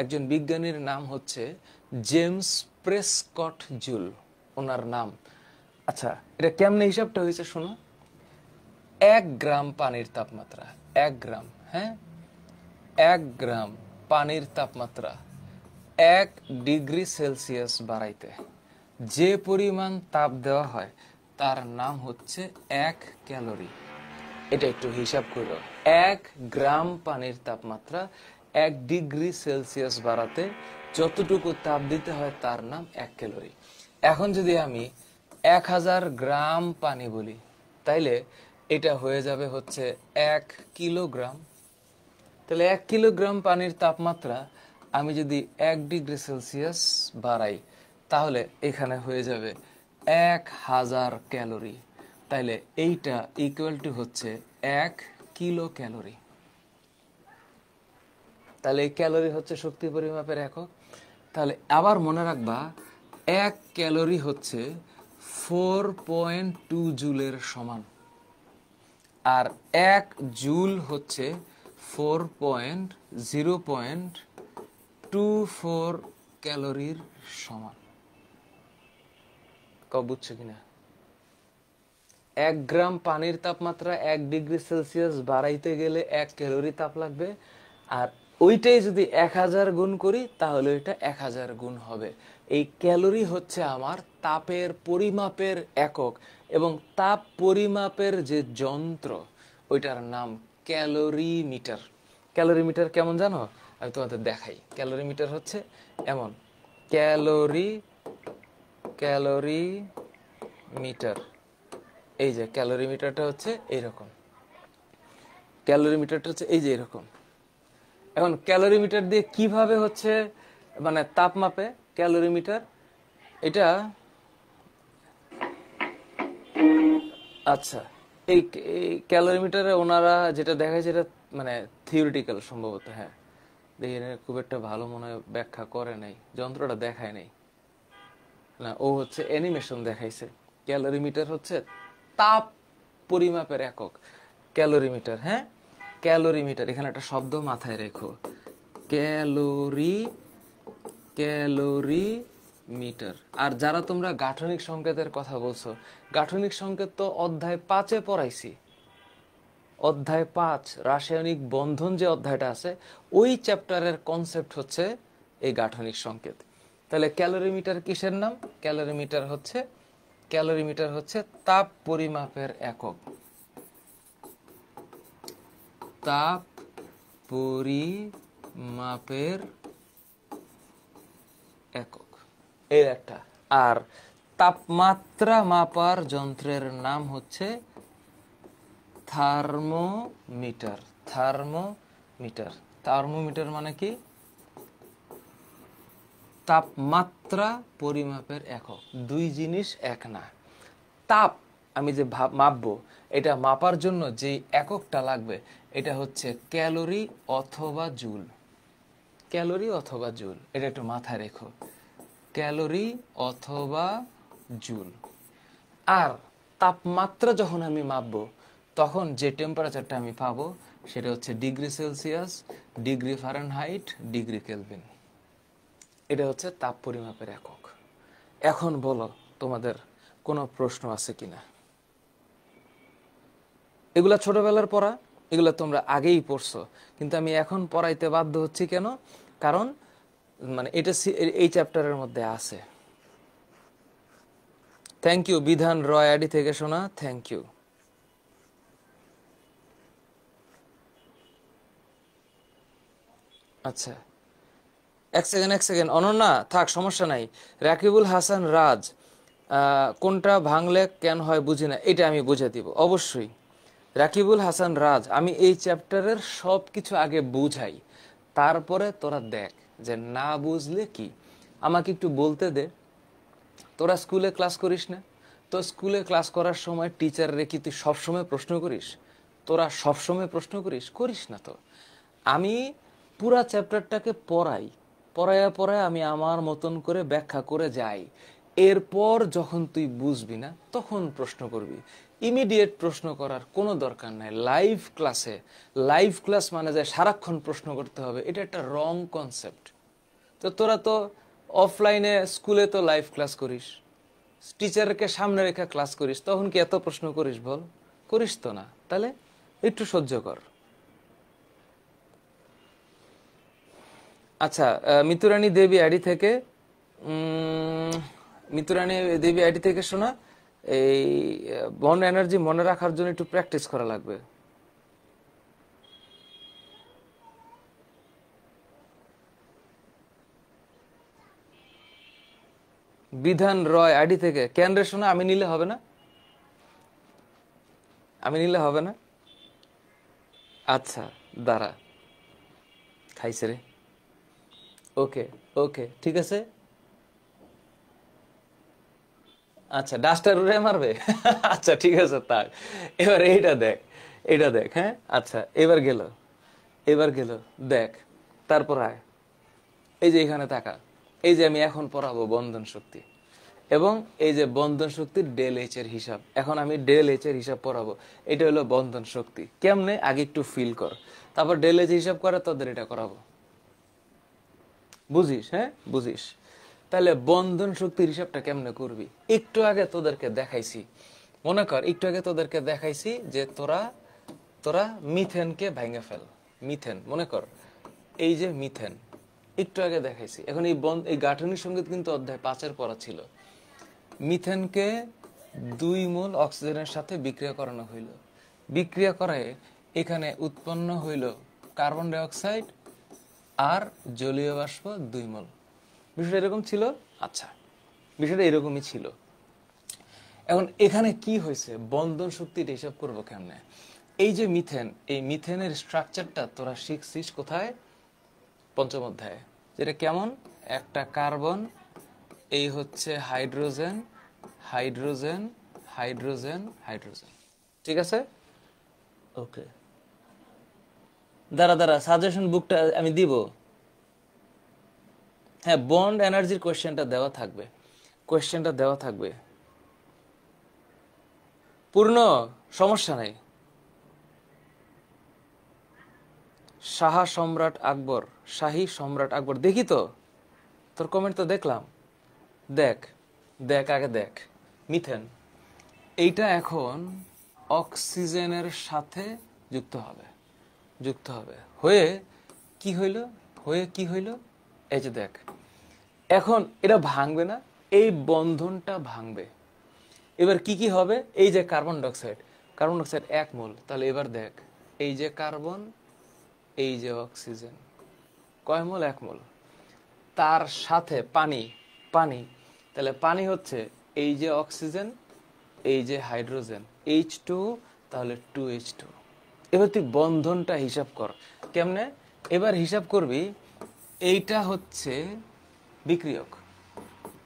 একজন বিজ্ঞানীর নাম হচ্ছে জেমস প্রেসকট জুল, ওনার নাম। আচ্ছা এটা কেমনে হিসাবটা হয়েছে শোনো। 1 গ্রাম পানির তাপমাত্রা, 1 গ্রাম, হ্যাঁ 1 গ্রাম পানির তাপমাত্রা 1 ডিগ্রি সেলসিয়াস বাড়াইতে যে পরিমাণ তাপ দেওয়া হয় তার নাম হচ্ছে 1 ক্যালোরি। এটা একটু হিসাব করো। 1 গ্রাম পানির তাপমাত্রা 1 ডিগ্রি সেলসিয়াস বাড়াতে যতটুকু তাপ দিতে হয় তার নাম 1 ক্যালোরি। এখন যদি আমি 1000 গ্রাম পানি বলি, তাইলে এটা হয়ে যাবে হচ্ছে 1 কিলোগ্রাম। তাহলে 1 কিলোগ্রাম পানির তাপমাত্রা আমি যদি 1 ডিগ্রি সেলসিয়াস বাড়াই, তাহলে এখানে হয়ে যাবে 1000 ক্যালোরি। তাইলে এইটা ইকুয়াল টু হচ্ছে 1 কিলো ক্যালোরি। তাহলে এই ক্যালোরি হচ্ছে শক্তি পরিমাপের একক। তাহলে আবার মনে রাখবা 1 ক্যালোরি হচ্ছে 4.2 জুলের সমান, আর 1 জুল হচ্ছে 0.24 ক্যালোরির সমান। বুঝছো কিনা? 1 গ্রাম পানির তাপমাত্রা 1 ডিগ্রি সেলসিয়াস বাড়াইতে গেলে 1 ক্যালোরি তাপ লাগবে, আর ওইটাই যদি 1000 গুণ করি তাহলে এটা 1000 গুণ হবে। এই ক্যালোরি হচ্ছে আমার তাপের পরিমাপের একক, এবং তাপ পরিমাপের যে যন্ত্র ওইটার নাম ক্যালোরিমিটার। ক্যালোরিমিটার কেমন জানো? আমি তোমাদের দেখাই। ক্যালোরিমিটার হচ্ছে এমন, ক্যালোরিমিটার ক্যালোরি মিটার। এই যে ক্যালোরি মিটারটা হচ্ছে এইরকম, ক্যালোরি মিটারটা হচ্ছে এই যে এরকম। এখন ক্যালোরি মিটার দিয়ে কিভাবে হচ্ছে মানে তাপ মাপে ক্যালোরি মিটার, এটা আচ্ছা এই ক্যালোরি মিটারে ওনারা যেটা দেখায় সেটা মানে থিওরিটিক্যাল সম্ভবত, হ্যাঁ দেখি খুব একটা ভালো মনে হয় ব্যাখ্যা করে নাই, যন্ত্রটা দেখায় নাই না, ও হচ্ছে অ্যানিমেশন দেখাইছে। ক্যালোরি মিটার হচ্ছে তাপ পরিমাপের একক, ক্যালোরি মিটার। হ্যাঁ ক্যালোরি মিটার, এখানে একটা শব্দ মাথায় রেখো, ক্যালোরি, ক্যালোরি মিটার। আর যারা তোমরা গাঠনিক সংকেতের কথা বলছো, গাঠনিক সংকেত তো অধ্যায় 5-এ পড়াইছি, অধ্যায় 5 রাসায়নিক বন্ধন যে অধ্যায়টা আছে ওই চ্যাপ্টারের কনসেপ্ট হচ্ছে এই গাঠনিক সংকেত। তাহলে ক্যালোরিমিটার কিসের নাম? ক্যালোরিমিটার হচ্ছে, ক্যালোরিমিটার হচ্ছে তাপ পরিমাপের একক, তাপ পরিমাপের একক এর একটা। আর তাপমাত্রা মাপার যন্ত্রের নাম হচ্ছে থার্মোমিটার। থার্মোমিটার, থার্মোমিটার মানে কি? তাপমাত্রা পরিমাপের একক। দুই জিনিস এক না। তাপ আমি যে মাপবো, এটা মাপার জন্য যে এককটা লাগবে এটা হচ্ছে ক্যালোরি অথবা জুল। ক্যালোরি অথবা জুল, এটা একটু মাথায় রেখো, ক্যালোরি অথবা জুল। আর তাপমাত্রা যখন আমি মাপবো তখন যে টেম্পারেচারটা আমি পাবো সেটা হচ্ছে degree Celsius, degree Fahrenheit, degree Kelvin. এটা হচ্ছে তাপ পরিমাপের একক। এখন বলো তোমাদের কোনো প্রশ্ন আছে কিনা? এগুলা ছোটবেলার পড়া, এগুলা তোমরা আগেই পড়ছো, কিন্তু আমি এখন পড়াইতে বাধ্য হচ্ছি কেন? কারণ মানে এটা এই চ্যাপ্টারের মধ্যে আছে। থ্যাংক ইউ বিধান রয় আইডি থেকে শোনা, থ্যাংক ইউ। আচ্ছা এক সেকেন্ড অনন্যা থাক, সমস্যা নাই। রাকিবুল হাসান রাজ, কোনটা ভাঙলে কেন হয় বুঝি না, এটা আমি বুঝে দিব অবশ্যই। রাকিবুল হাসান রাজ, আমি এই চ্যাপ্টারের সব কিছু আগে বুঝাই, তারপরে তোরা দেখ যে না বুঝলে কি। আমাকে একটু বলতে দে, তোরা স্কুলে ক্লাস করিস না? তো স্কুলে ক্লাস করার সময় টিচাররে কি তুই সবসময় প্রশ্ন করিস? তোরা সবসময় প্রশ্ন করিস? করিস না তো। আমি পুরা চ্যাপ্টারটাকে পড়াইয়া আমি আমার মতন করে ব্যাখ্যা করে যাই। এরপর যখন তুই বুঝবি না তখন প্রশ্ন করবি। ইমিডিয়েট প্রশ্ন করার কোনো দরকার নাই লাইভ ক্লাসে। লাইভ ক্লাস মানে যে সারাক্ষণ প্রশ্ন করতে হবে, এটা একটা রং কনসেপ্ট। তো তোরা তো অফলাইনে স্কুলে তো লাইভ ক্লাস করিস, টিচারকে সামনে রেখে ক্লাস করিস, তখন কি এত প্রশ্ন করিস বল? করিস তো না। তাহলে একটু সহ্য কর। আচ্ছা মিতুরানী দেবী আইডি থেকে, মিতুরানী দেবী আইডি থেকে শোনা, এই বন এনার্জি মনে রাখার জন্য একটু প্র্যাকটিস করা লাগবে। বিধান রয় আইডি থেকে, কেন রে শোনা, আমি নিলে হবে না? আমি নিলে হবে না? আচ্ছা দাঁড়া, খাইছে রে। ওকে ওকে ঠিক আছে। আচ্ছা ডাস্টার উড়ে মারবে আচ্ছা ঠিক আছে থাক। এবার এইটা দেখ, এটা দেখ। হ্যাঁ আচ্ছা এবার গেল, এবার গেল দেখ, তারপর আয় এই যে এখানে তাকা। এই যে আমি এখন পড়াবো বন্ধন শক্তি, এবং এই যে বন্ধন শক্তির ডেল এইচ এর হিসাব। এখন আমি ডেল এইচ এর হিসাব পড়াবো। এটা হলো বন্ধন শক্তি কেমনে, আগে একটু ফিল কর, তারপর ডেল এইচ হিসাব করে তোদের এটা করাবো। বুঝিস? হ্যাঁ বুঝিস। তাহলে বন্ধন শক্তির হিসাবটা কেমনে করবি একটু আগে তোদেরকে দেখাইছি। মনে কর একটু আগে তোদেরকে দেখাইছি যে তোরা তোরা মিথেনকে ভাঙে ফেল। মিথেন মনে কর, এই যে মিথেন একটু আগে দেখাইছি। এখন এই গাঠনিক সংকেত কিন্তু অধ্যায় 5-এর পড়া ছিল। মিথেনকে 2 মোল অক্সিজেনের সাথে বিক্রিয়া করানো হইল। বিক্রিয়া করায় এখানে উৎপন্ন হইল কার্বন ডাই অক্সাইড আর জলীয় বাষ্প 2 মোল। বিষয়টা এরকম ছিল। আচ্ছা বিষয়টা এরকমই ছিল। এখন এখানে কি হয়েছে, বন্ধন শক্তিটা হিসাব করবো কেমনে? এই যে মিথেন, এই মিথেনের স্ট্রাকচারটা তোরা শিখছিস কোথায়? পঞ্চম অধ্যায়ে। যেটা কেমন, একটা কার্বন, এই হচ্ছে হাইড্রোজেন, হাইড্রোজেন, হাইড্রোজেন, হাইড্রোজেন, ঠিক আছে? ওকে, দাঁড়া সাজেশন বুকটা আমি দিব। হ্যাঁ, বন্ড এনার্জির কোয়েশ্চেনটা দেওয়া থাকবে, কোয়েশ্চেনটা দেওয়া থাকবে পূর্ণ, সমস্যা নাই। শাহী সম্রাট আকবর, দেখি তো তোর কমেন্ট তো দেখলাম। দেখ দেখ আগে দেখ, মিথেন এইটা এখন অক্সিজেনের সাথে যুক্ত হবে হয়ে কি হইল, এই যে দেখ, এখন এটা ভাঙবে না, এই বন্ধনটা ভাঙবে। এবার কি হবে, এই যে কার্বন ডাইঅক্সাইড 1 মোল, তাহলে এবার দেখ, এই যে কার্বন, এই যে অক্সিজেন, কয় মোল? 1 মোল। তার সাথে পানি, তাহলে পানি হচ্ছে এই যে অক্সিজেন, এই যে হাইড্রোজেন, H2, তাহলে 2H2। এবার তুই বন্ধনটা হিসাব কর কেমনে। এবার হিসাব করবি, এইটা হচ্ছে বিক্রিয়ক,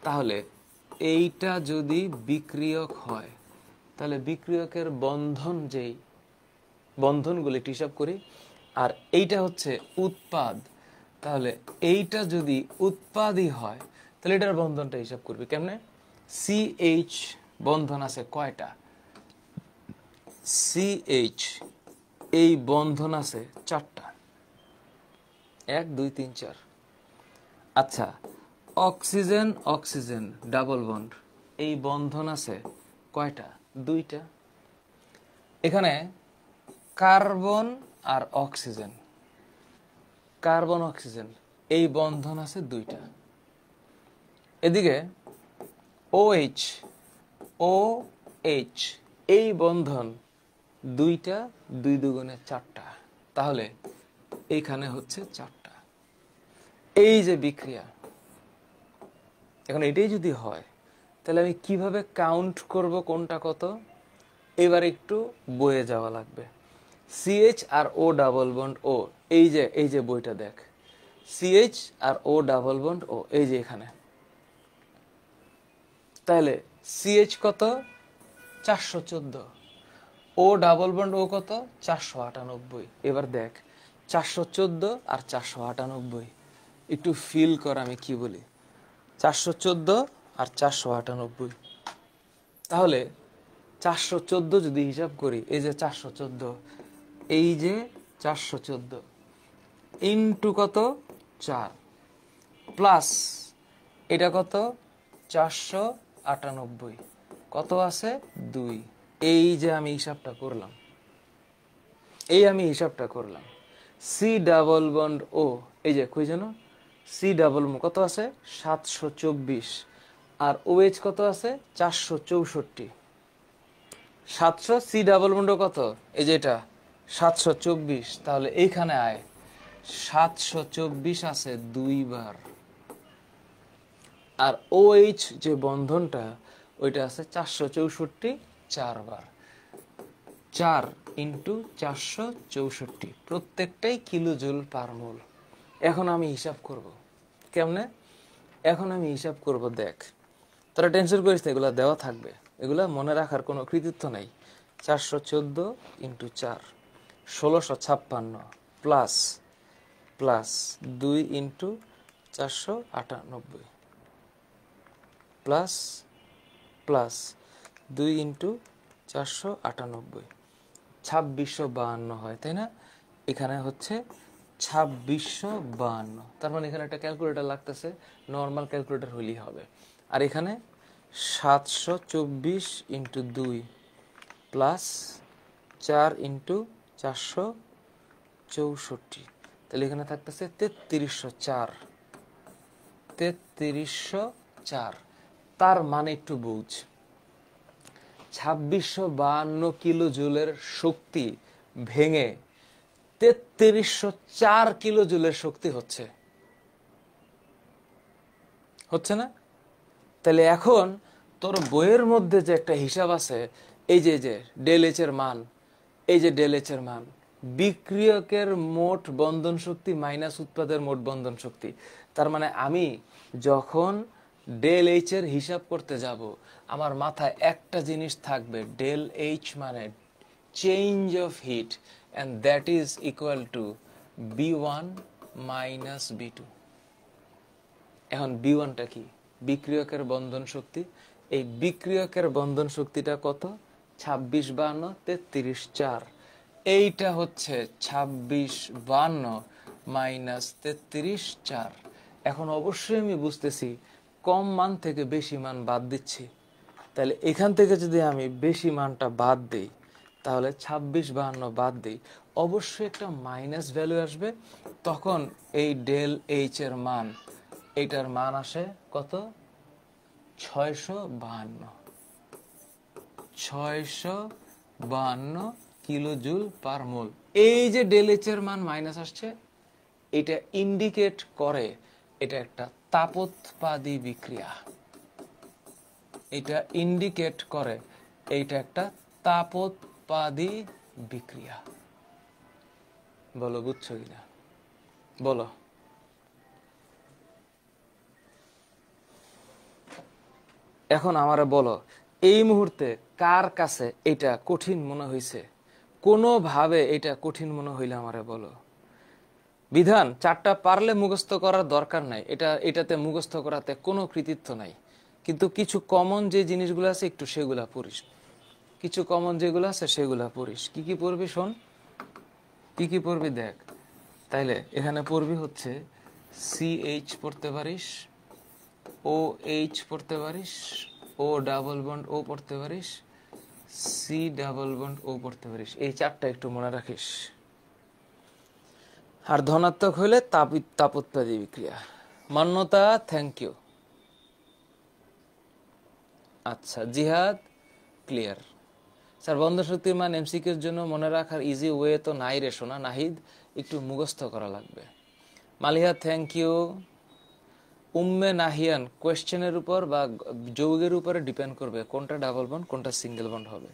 তাহলে এইটা যদি বিক্রিয়ক হয়, তাহলে বিক্রিয়কের বন্ধনগুলি হিসাব করি। আর এইটা হচ্ছে উৎপাদ, তাহলে এইটা যদি উৎপাদই হয়, তাহলে এটার বন্ধনটা হিসাব করবি কেমনে? CH বন্ধন আছে কয়টা? CH এই বন্ধন আছে 4টা, 1 2 3 4। আচ্ছা, অক্সিজেন ডাবল বন্ড, এই বন্ধন আছে কয়টা? 2টা। এখানে কার্বন আর অক্সিজেন, এই বন্ধন আছে 2টা। এদিকে OH এই বন্ধন 2টা, 2 দুগুণে 4টা, তাহলে এইখানে হচ্ছে 4টা। এই যে বিক্রিয়া, এখন এটাই যদি হয়, তাহলে আমি কিভাবে কাউন্ট করব কোনটা কত? এবার একটু বয়ে যাওয়া লাগবে। CH আর O ডাবল বন্ড O, এই যে বইটা দেখ, CH আর O ডাবল বন্ড O, এই যে এখানে, তাহলে CH কত? 414, O ডাবল বন্ড O কত? 498। এবার দেখ, 414 আর 498, একটু ফিল কর আমি কি বলি। 414 আর 498, তাহলে 414 যদি হিসাব করি, এই যে 414, এই যে 414 ইন্টু কত? 4, প্লাস এটা কত? 498, কত আছে? 2। এই যে আমি হিসাবটা করলাম, সি ডাবল বন্ড ও, এই যে কই যেন, সি ডাবল কত আছে? 724, আর OH কত আছে? 464। 700, সি ডাবল বন্ড কত? এই যে এটা 724, তাহলে এইখানে আয়, 724 আছে 2 বার, আর OH যে বন্ধনটা ওইটা আছে 464 4 বার, 4 ইন্টু 464, প্রত্যেকটাই কিলোজুল পার মোল। এখন আমি হিসাব করব কেমনে? দেখ, তোরা টেনশন করিস না, এগুলা দেওয়া থাকবে, এগুলা মনে রাখার কোনো কৃতিত্ব নাই। 414 into 4, 1656, plus 2 into 498, plus 2 into 498, 2652 হয়, তাই না? এখানে হচ্ছে 2652, তার মানে এখানে একটা ক্যালকুলেটর লাগতেছে, নর্মাল ক্যালকুলেটর হইলেই হবে। আর এখানে 724 ইন্টু 2 প্লাস 4 ইন্টু 464, তাহলে এখানে থাকতেছে 3304। তার মানে একটু বুঝ, 2652 কিলো জুলের শক্তি ভেঙে 3304 কিলো জুলের শক্তি হচ্ছে না? তাহলে এখন তোর বইয়ের মধ্যে যে একটা হিসাব আছে, এই যে ডেল এইচ এর মান, এই যে ডেল এইচ এর মান, বিক্রিয়কের মোট বন্ধন শক্তি মাইনাস উৎপাদের মোট বন্ধন শক্তি। তার মানে আমি যখন ডেল এইচ এর হিসাব করতে যাব, আমার মাথায় একটা জিনিস থাকবে, ডেল এইচ মানে change of heat, and that is equal to B1 minus B2। এখন B1টা কি? বিক্রিয়কের বন্ধন শক্তি। এই বিক্রিয়কের বন্ধন শক্তিটা কত? 26 52 33 4। এইটা হচ্ছে 26 52 মাইনাস 33 4। এখন অবশ্যই আমি বুঝতেছি কম মান থেকে বেশি মান বাদ দিচ্ছি। তাহলে এখান থেকে যদি আমি বেশি মানটা বাদ দিই, তাহলে 26 52 বাদ দিই, অবশ্যই একটা মাইনাস ভ্যালু আসবে। তখন এই ডেল এইচ এর মান, এইটার মান আসে কত? 652 কিলো জুল পার মোল। এই যে ডেল এইচ এর মান মাইনাস আসছে, এটা ইন্ডিকেট করে এটা একটা তাপোৎপাদী বিক্রিয়া। এটা ইন্ডিকেট করে এইটা একটা তাপোৎপাদী বিক্রিয়া। বলো বুঝছো কিনা? বলো। এখন আমারে বলো, এই মুহূর্তে কার কাছে এটা কঠিন মনে হইছে? কোনোভাবে এটা কঠিন মনে হইলে আমারে বলো। বিধান 4টা পারলে মুখস্থ করার দরকার নাই, এটাতে মুখস্থ করাতে কোনো কৃতিত্ব নাই। কিন্তু কিছু কমন যে জিনিসগুলো আছে একটু সেগুলা পড়িস, কিছু কমন যেগুলো আছে সেগুলা পড়িস। কি কি পড়বি শোন, কি কি পড়বি দেখ। তাইলে এখানে পড়বি হচ্ছে CH পড়তে পারিস, OH পড়তে পারিস, O ডাবল বন্ড O পড়তে পারিস, C ডাবল বন্ড O পড়তে পারিস। এই 4টা একটু মনে রাখিস। আর ধনাত্মক হইলে তাপোৎপাদী বিক্রিয়া। মান্যতা, থ্যাংক ইউ। আচ্ছা জিহাদ, ক্লিয়ার। স্যার বন্ধন শক্তির মান এমসিকিউর জন্য মনে রাখার ইজি ওয়ে তো নাই রে শোনা, নাহিদ একটু মুখস্থ করা লাগবে। Maliha, thank you. উম্মে নাহিয়ান, কোয়েশ্চেনের উপর বা যৌগের উপরে ডিপেন্ড করবে কোনটা ডাবল বন্ড কোনটা সিঙ্গেল বন্ড হবে।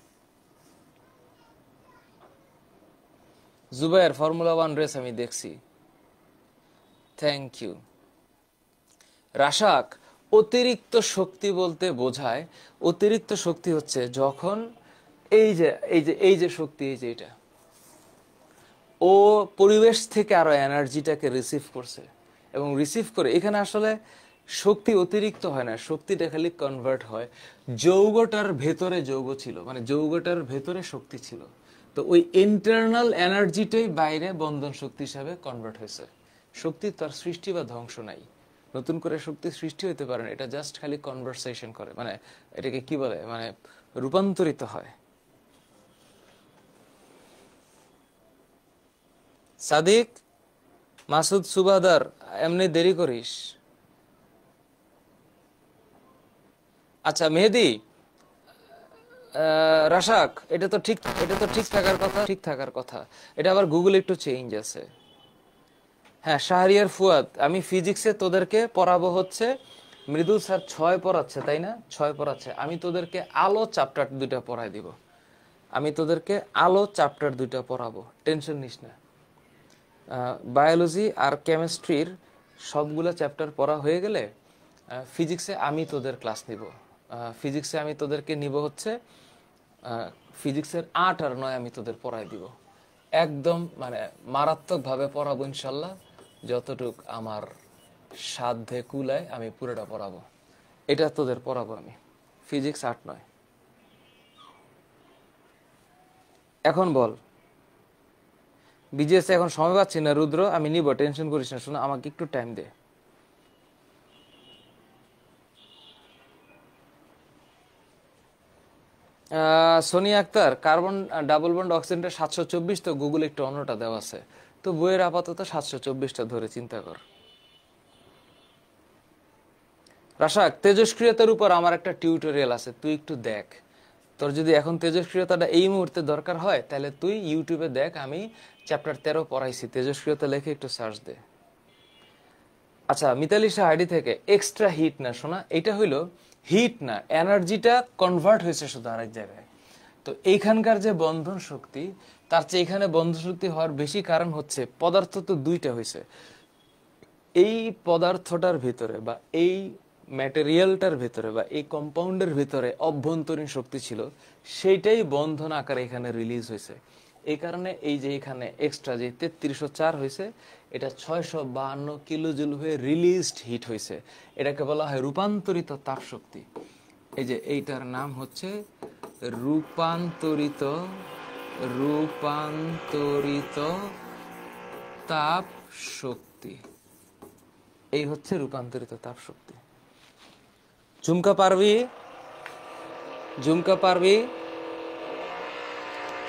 জুবাইর, ফর্মুলা 1 রেস আমি দেখছি, থ্যাংক ইউ। রাশাক, অতিরিক্ত শক্তি বলতে বোঝায়, অতিরিক্ত শক্তি হচ্ছে যখন এই যে শক্তি, এই যে এটা, ও পরিবেশ থেকে আরো এনার্জিটাকে রিসিভ করছে, এবং রিসিভ করে এখানে আসলে শক্তি অতিরিক্ত হয় না, শক্তিটা খালি কনভার্ট হয়। যৌগটার ভেতরে যৌগ ছিল, মানে যৌগটার ভেতরে শক্তি ছিল, তো ওই ইন্টারনাল এনার্জিটাই বাইরে বন্ধন শক্তি হিসাবে কনভার্ট হয়েছে। শক্তি তার সৃষ্টি বা ধ্বংস নাই, নতুন করে শক্তি সৃষ্টি হতে পারে না, এটা জাস্ট খালি কনভারসেশন করে, মানে এটাকে কি বলে, মানে রূপান্তরিত হয়। সাদিক, মাসুদ, সুবাদার, এমনি দেরি করিস। আচ্ছা মেহেদি, রাশাক, এটা তো ঠিক থাকার কথা, ঠিক থাকার কথা। এটা আবার গুগল একটু চেঞ্জ আছে। হ্যাঁ শাহরিয়ার ফুয়াদ, আমি ফিজিক্সে তোদেরকে পড়াবো হচ্ছে, মৃদুল স্যার 6 পড়াচ্ছে তাই না? 6 পড়াচ্ছে, আমি তোদেরকে আলো চ্যাপ্টার 2টা পড়াই দিব। আমি তোদেরকে আলো চ্যাপ্টার 2টা পড়াবো, টেনশন নিস না। বায়োলজি আর কেমিস্ট্রির সবগুলো চ্যাপ্টার পড়া হয়ে গেলে ফিজিক্সে আমি তোদের ক্লাস নিব। ফিজিক্সে আমি তোদেরকে নিব হচ্ছে ফিজিক্সের 8 আর 9 আমি তোদের পড়াই দিব, একদম মানে মারাত্মকভাবে পড়াবো ইনশাল্লাহ। যতটুক আমার সাধ্যে কুলায় আমি পুরোটা পড়াবো, এটা তোদের পড়াবো আমি, ফিজিক্স 8 9। এখন বল, বিজিএস এখন সময় পাচ্ছি না রুদ্র, আমি নিব, টেনশন করিস না, শোনো আমাকে একটু টাইম দে। Sonia Akter, carbon double bond অক্সিজেনটা 724, তো গুগল একটু অন্যটা দেওয়া আছে, তো বইয়ের আপাতত 724টা ধরে চিন্তা কর। রাশাক, তেজস্ক্রিয়তার উপর আমার একটা টিউটোরিয়াল আছে, তুই একটু দেখ। তোর যদি এখন তেজস্ক্রিয়তাটা এই মুহূর্তে দরকার হয় তাহলে তুই ইউটিউবে দেখ, আমি চ্যাপ্টার 13 পড়াইছি, তেজস্ক্রিয়তা লেখে একটু সার্চ দে। আচ্ছা মিতালি শাহ আইডি থেকে, এক্সট্রা হিট না শোনা, এটা হইলো হিট না, এনার্জিটা কনভার্ট হয়েছে শুধু আরেক জায়গায়। তো এইখানকার যে বন্ধন শক্তি, তার চেয়ে এখানে বন্ধন শক্তি হওয়ার বেশি কারণ হচ্ছে পদার্থ তো দুইটা হয়েছে, এই পদার্থটার ভিতরে বা এই ম্যাটেরিয়ালটার ভিতরে বা এই কম্পাউন্ডের ভিতরে অভ্যন্তরীণ শক্তি ছিল, সেইটাই বন্ধন আকারে এখানে রিলিজ হয়েছে। এই কারণে এই যে এখানে এক্সট্রা যে 3304 হয়েছে, এটা 652 কিলোজুল হয়ে রিলিজড হিট হয়েছে। এটাকে বলা হয় রূপান্তরিত তাপ শক্তি। এই যে এইটার নাম হচ্ছে রূপান্তরিত রূপান্তরিত তাপ শক্তি। এই হচ্ছে রূপান্তরিত তাপ শক্তি। ঝুমকা পারবি? ঝুমকা পারবি?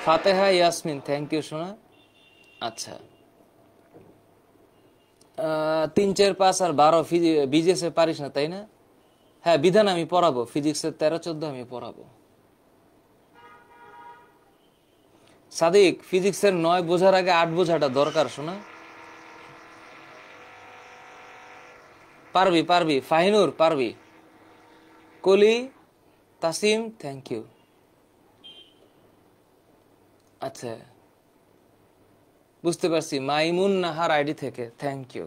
ফাতেহা ইয়াসমিন, থ্যাংক ইউ সোনা। আচ্ছা, 3, 4, 5 আর 12 বিজিএস এ পারিস না তাই না? হ্যাঁ, বিধান আমি পড়াবো, ফিজিক্সের 13, 14 আমি পড়াবো। সাদিক, ফিজিক্সের 9 বোঝার আগে 8 বোঝাটা দরকার শোনা। পারবি পারবি, ফাহিনুর পারবি। কলি, তাসিম, থ্যাংক ইউ। আচ্ছা, বুঝতে পারছি। মাইমুন নাহার আইডি থেকে থ্যাংক ইউ।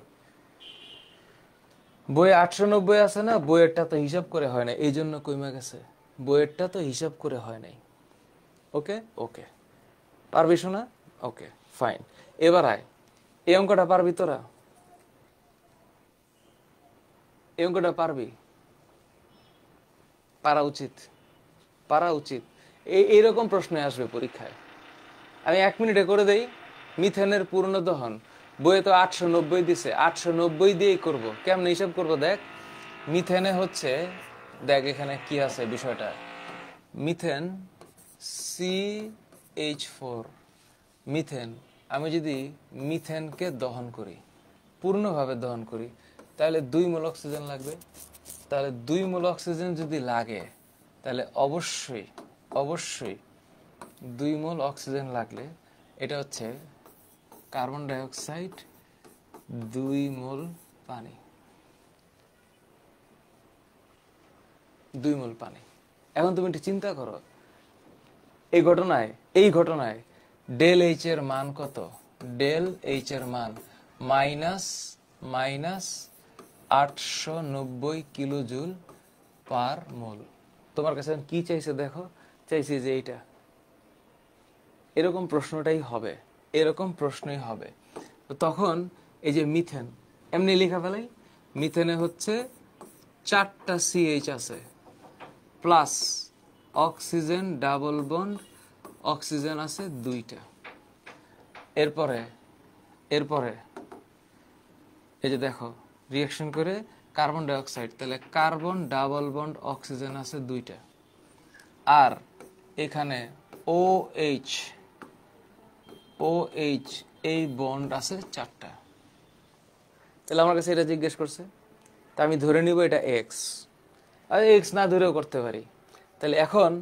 বইয়ে 890 আছে না, বইয়েরটা তো হিসাব করে হয় না, এই জন্য কইমা গেছে। বইয়েরটা তো হিসাব করে হয় নাই। ওকে ওকে, পারবি শোনা? Okay fine. এবার আয়, এই অঙ্কটা পারবি তোরা? এই অঙ্কটা পারবি? পারা উচিত, পারা উচিত। এইরকম প্রশ্ন আসবে পরীক্ষায়। আমি 1 মিনিটে করে দেই। মিথেনের পূর্ণ দহন, বইয়ে তো 890 দিছে, 890 দিয়েই করব। কেমনে হিসাব করব দেখ। মিথেনে হচ্ছে, দেখ এখানে কি আছে বিষয়টা। Methane CH4, methane. আমি যদি মিথেনকে দহন করি, পূর্ণভাবে দহন করি, তাহলে 2 মোল অক্সিজেন লাগবে। তাহলে 2 মোল অক্সিজেন যদি লাগে, তাহলে অবশ্যই অবশ্যই 2 মোল অক্সিজেন লাগলে এটা হচ্ছে কার্বন ডাইঅক্সাইড 2 মোল পানি, 2 মোল পানি। এখন তুমি একটু চিন্তা করো, এই ঘটনায় ডেল এইচ এর মান কত? ডেল এইচ এর মান মাইনাস 890 কিলোজুল পার মোল। তোমার কাছে কি চাইছে দেখো, চাইছি যে এইটা, এরকম প্রশ্নটাই হবে, এরকম প্রশ্নই হবে। তো তখন এই যে মিথেন, এমনি লেখা ফেলাই। মিথেনে হচ্ছে 4টা CH আছে, plus oxygen double bond, oxygen আছে 2টা। এরপরে এই যে দেখো, রিঅ্যাকশন করে কার্বন ডাইঅক্সাইড, তাহলে কার্বন ডাবল বন্ড অক্সিজেন আছে 2টা। আর এখানে OH এই বন্ড আছে 4টা। তাহলে আমার কাছে এটা জিজ্ঞেস করছে, তা আমি ধরে নিব এটা এক্স, আর এক্স না ধরেও করতে পারি। তাহলে এখন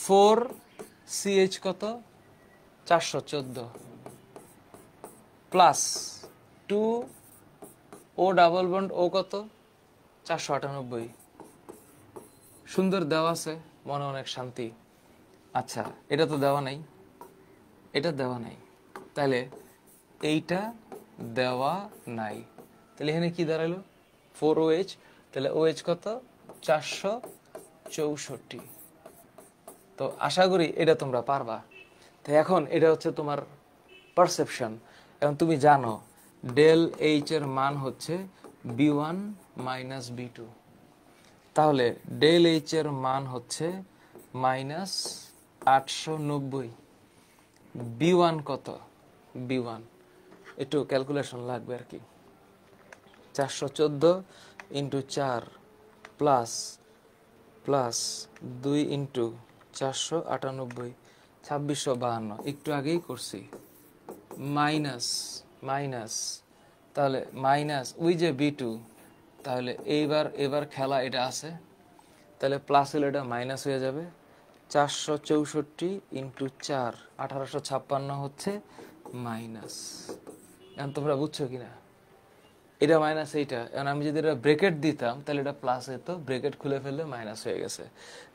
4CH কত? 414, প্লাস 2O ডাবল বন্ড ও কত? 498। সুন্দর দেওয়া আছে, মনে অনেক শান্তি। আচ্ছা, এটা তো দেওয়া নাই, এটা দেওয়া নাই, তাহলে এইটা দেওয়া নাই। তাহলে এখানে কি দাঁড়ালো? 4OH। তাহলে OH কত? 464। তো আশা করি এটা তোমরা পারবা। তো এখন এটা হচ্ছে তোমার পারসেপশন। এখন তুমি জানো ডেল এইচ এর মান হচ্ছে B1 মাইনাস B2। তাহলে ডেল এইচ এর মান হচ্ছে মাইনাস 890। B1 কত? B1 একটু ক্যালকুলেশন লাগবে আর কি। 414 ইন্টু 4 প্লাস 2 ইন্টু 498, 2652। একটু আগেই করছি। মাইনাস তাহলে মাইনাস ওই যে B2, তাহলে এবার খেলা এটা আছে, তাহলে প্লাস হলে এটা মাইনাস হয়ে যাবে। 464 ইন্টু 4, 1856 হচ্ছে মাইনাস। এখন তোমরা বুঝছো কিনা? এটা মাইনাস এইটা, এখন আমি যদি এটা ব্রেকেট দিতাম তাহলে এটা প্লাস হতো, ব্রেকেট খুলে ফেললে মাইনাস হয়ে গেছে।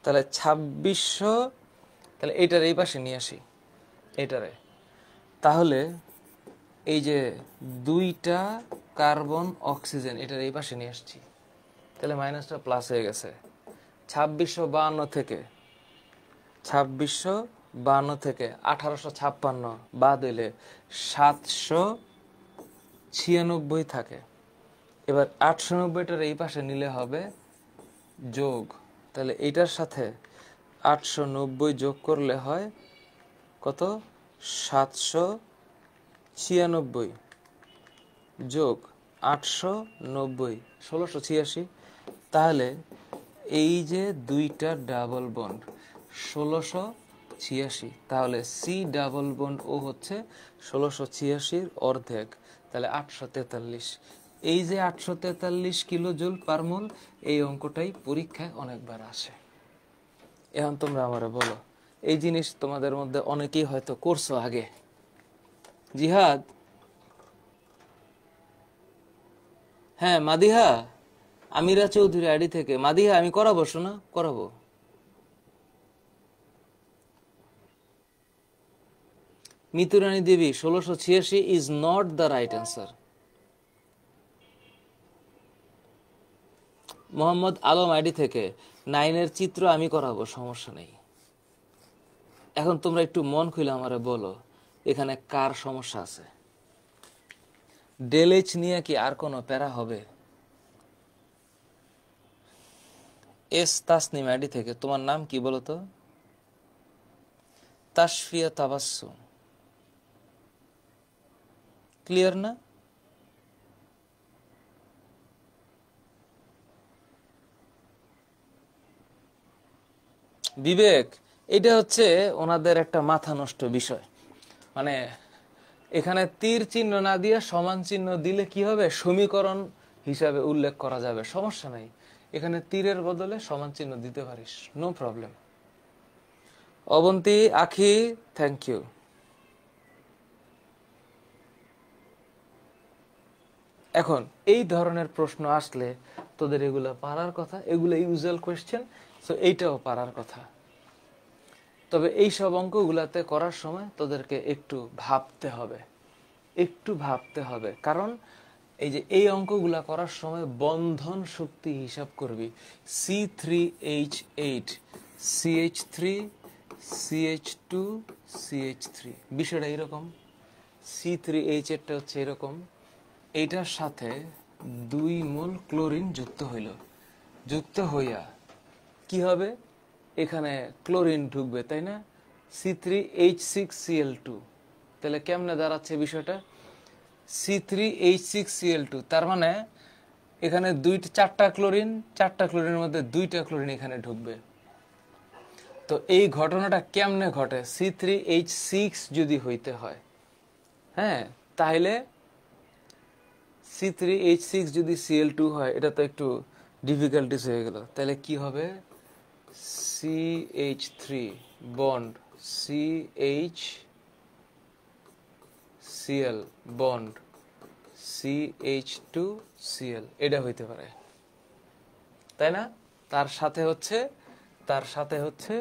তাহলে 2600, তাহলে এইটার এই পাশে নিয়ে আসি এটারে। তাহলে এই যে দুইটা কার্বন অক্সিজেন এটার এই পাশে নিয়ে আসছি, তাহলে মাইনাসটা প্লাস হয়ে গেছে। 2652 থেকে 1856 বাদ হইলে 796 থাকে। এবার 890টার এই পাশে নিলে হবে যোগ, তাহলে এইটার সাথে 890 যোগ করলে হয় কত? 796 যোগ 890, 1686। তাহলে এই যে দুইটা ডাবল বন্ড 1686, তাহলে সি ডাবল বন্ড ও হচ্ছে 1686 অর্ধেক, তাহলে 843। এই যে 843 কিলো জুল পার মোল, এই অঙ্কটাই পরীক্ষায় অনেকবার আসে। এখন তোমরা আমারে বলো, এই জিনিস তোমাদের মধ্যে অনেকেই হয়তো করছো আগে। জিহাদ, হ্যাঁ মাদিহা, আমিরা চৌধুরী আইডি থেকে। মাদিহা আমি করাবো, শোনা করাবো। মিতুরানী দেবী 1686 is not the right answer. Mohammad Alam ID থেকে 9-এর চিত্র আমি করাবো, সমস্যা নেই। এখন তোমরা একটু মন খুলে আমারে বলো, এখানে কার সমস্যা আছে? ডেল এইচ নিয়ে কি আর কোনো প্যারা হবে? এস তাসনিম আইডি থেকে, তোমার নাম কি বলো তো? তাসফিয়া তাবাসসুম, ক্লিয়ার না? বিবেক, এটা হচ্ছে ওনাদের একটা মাথা নষ্ট বিষয়। মানে এখানে তীর চিহ্ন না দিয়ে সমান চিহ্ন দিলে কি হবে? সমীকরণ হিসাবে উল্লেখ করা যাবে, সমস্যা নাই। এখানে তীরের বদলে সমান চিহ্ন দিতে পারিস, নো প্রবলেম। অবন্তী আখি, থ্যাংক ইউ। এখন এই ধরনের প্রশ্ন আসলে তোদের এগুলো পারার কথা, এগুলো ইউজুয়াল কোয়েশ্চেন, সো এইটাও পারার কথা। তবে এই সব অঙ্কগুলাতে করার সময় তোদেরকে একটু ভাবতে হবে, একটু ভাবতে হবে। কারণ এই যে এই অঙ্কগুলা করার সময় বন্ধন শক্তি হিসাব করবি। C3H8 CH3 CH2 CH3, বিষয়টা এরকম। C3H8টা হচ্ছে এরকম, এইটার সাথে 2 মোল ক্লোরিন যুক্ত হইল, যুক্ত হইয়া কি হবে? এখানে ক্লোরিন ঢুকবে, তাই না? C3H6Cl2, তাহলে কেমনে দাঁড়াচ্ছে বিষয়টা? C3H6Cl2, তার মানে এখানে 4টা ক্লোরিন, 4টা ক্লোরিনের মধ্যে 2টা ক্লোরিন এখানে ঢুকবে। তো এই ঘটনাটা কেমনে ঘটে? C3H6 যদি হইতে হয়, হ্যাঁ, তাহলে C3H6 যদি Cl2 হয়, এটা তো একটু ডিফিকাল্টিস হয়ে গেল। তাহলে কি হবে? CH3 bond CHCl bond CH2Cl, এটা হইতে পারে, তাই না? তার সাথে হচ্ছে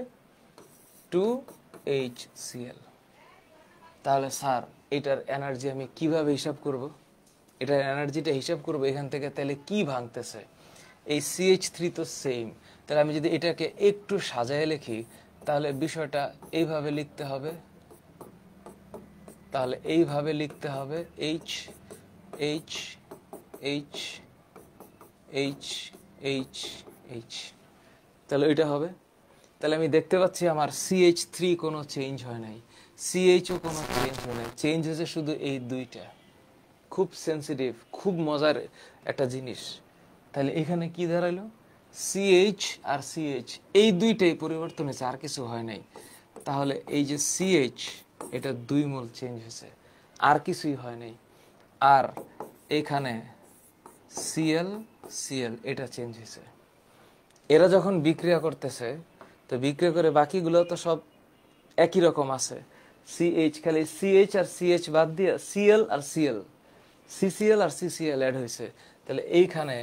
2HCl। তাহলে স্যার এটার এনার্জি আমি কিভাবে হিসাব করব? এটার এনার্জিটা হিসাব করব এখান থেকে। তাহলে কি ভাঙতেছে? এই CH3 তো সেম, তাহলে আমি যদি এটাকে একটু সাজায় লিখি, তাহলে বিষয়টা এইভাবে লিখতে হবে। তাহলে এইভাবে লিখতে হবে, H H H H H H, তাহলে এটা হবে। তাহলে আমি দেখতে পাচ্ছি আমার CH3 কোনো চেঞ্জ হয় নাই, CHও কোনো চেঞ্জ হয় নাই, চেঞ্জ হয়েছে শুধু এই দুইটা। খুব সেন্সিটিভ, খুব মজার একটা জিনিস। তাহলে এখানে কি দাঁড়াইলো? CH আর CH এই দুইটাই পরিবর্তন হয়েছে, আর কিছু হয় নাই। তাহলে এই যে CH, এটা 2 মোল চেঞ্জ হয়েছে, আর কিছুই হয় নাই। আর এখানে Cl Cl এটা চেঞ্জ হয়েছে। এরা যখন বিক্রিয়া করতেছে, তো বিক্রিয়া করে বাকিগুলো তো সব একই রকম আছে। CH, খালি CH আর CH বাদ দিয়ে Cl আর Cl, সিসিএল আর সিসিএল অ্যাড হয়েছে, তাহলে এইখানে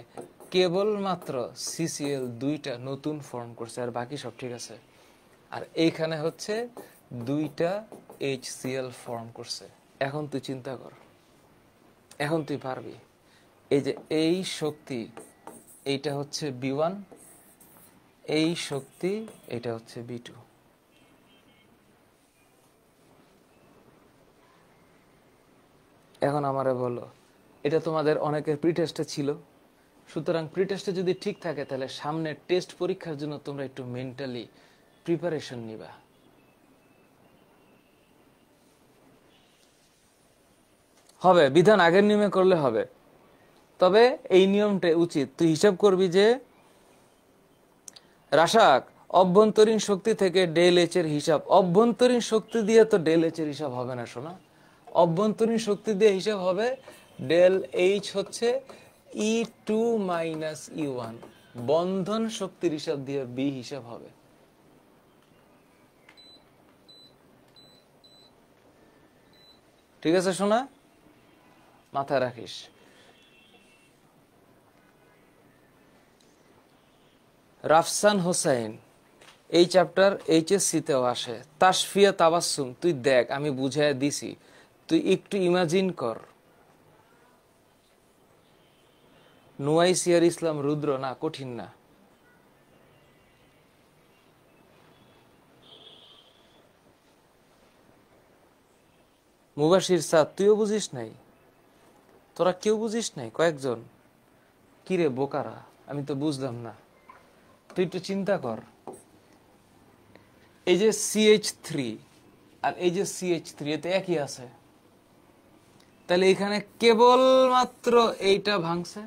কেবলমাত্র সিসিএল দুইটা নতুন ফর্ম করছে, আর বাকি সব ঠিক আছে। আর এইখানে হচ্ছে দুইটা HCl ফর্ম করছে। এখন তুই চিন্তা কর, এখন তুই পারবি। এই যে এই শক্তি, এইটা হচ্ছে B1, এই শক্তি এটা হচ্ছে B2। এখন আমারে বলো, এটা তোমাদের অনেকের প্রি টেস্টে ছিল, সুতরাং প্রি টেস্টে যদি ঠিক থাকে তাহলে সামনে টেস্ট পরীক্ষার জন্য তোমরা একটু মেন্টালি প্রিপারেশন নিবা। হবে, বিধান আগের নিয়মে করলে হবে, তবে এই নিয়মটা উচিত। তুই হিসাব করবি যে রাসাক অভ্যন্তরীণ শক্তি থেকে ডেল এইচ এর হিসাব, অভ্যন্তরীণ শক্তি দিয়ে তো ডেল এইচ এর হিসাব হবে না শোনা। অভ্যন্তরীণ শক্তি দিয়ে হিসাব হবে ডেল এইচ হচ্ছে E2 মাইনাস E1, বন্ধন শক্তির হিসাব দিয়ে বি হিসাব হবে। ঠিক আছে শোনা, মাথায় রাখিস। রাফসান হোসাইন, এই চ্যাপ্টার HSC-তেও আসে। তাসফিয়া তাবাসসুম, তুই দেখ আমি বুঝাইয়া দিছি, তুই একটু ইমাজিন কর। নুয়াইসিয়ার ইসলাম রুদ্র, না কঠিন না। মুবাশির সাদ, তুইও বুঝিস নাই? তোরা কেউ বুঝিস নাই? কয়েকজন? কিরে বোকারা, আমি তো বুঝলাম না। তুই একটু চিন্তা কর, এই যে CH3 আর এই যে CH3 এতে একই আছে, তাহলে এখানে কেবলমাত্র এইটা ভাঙছে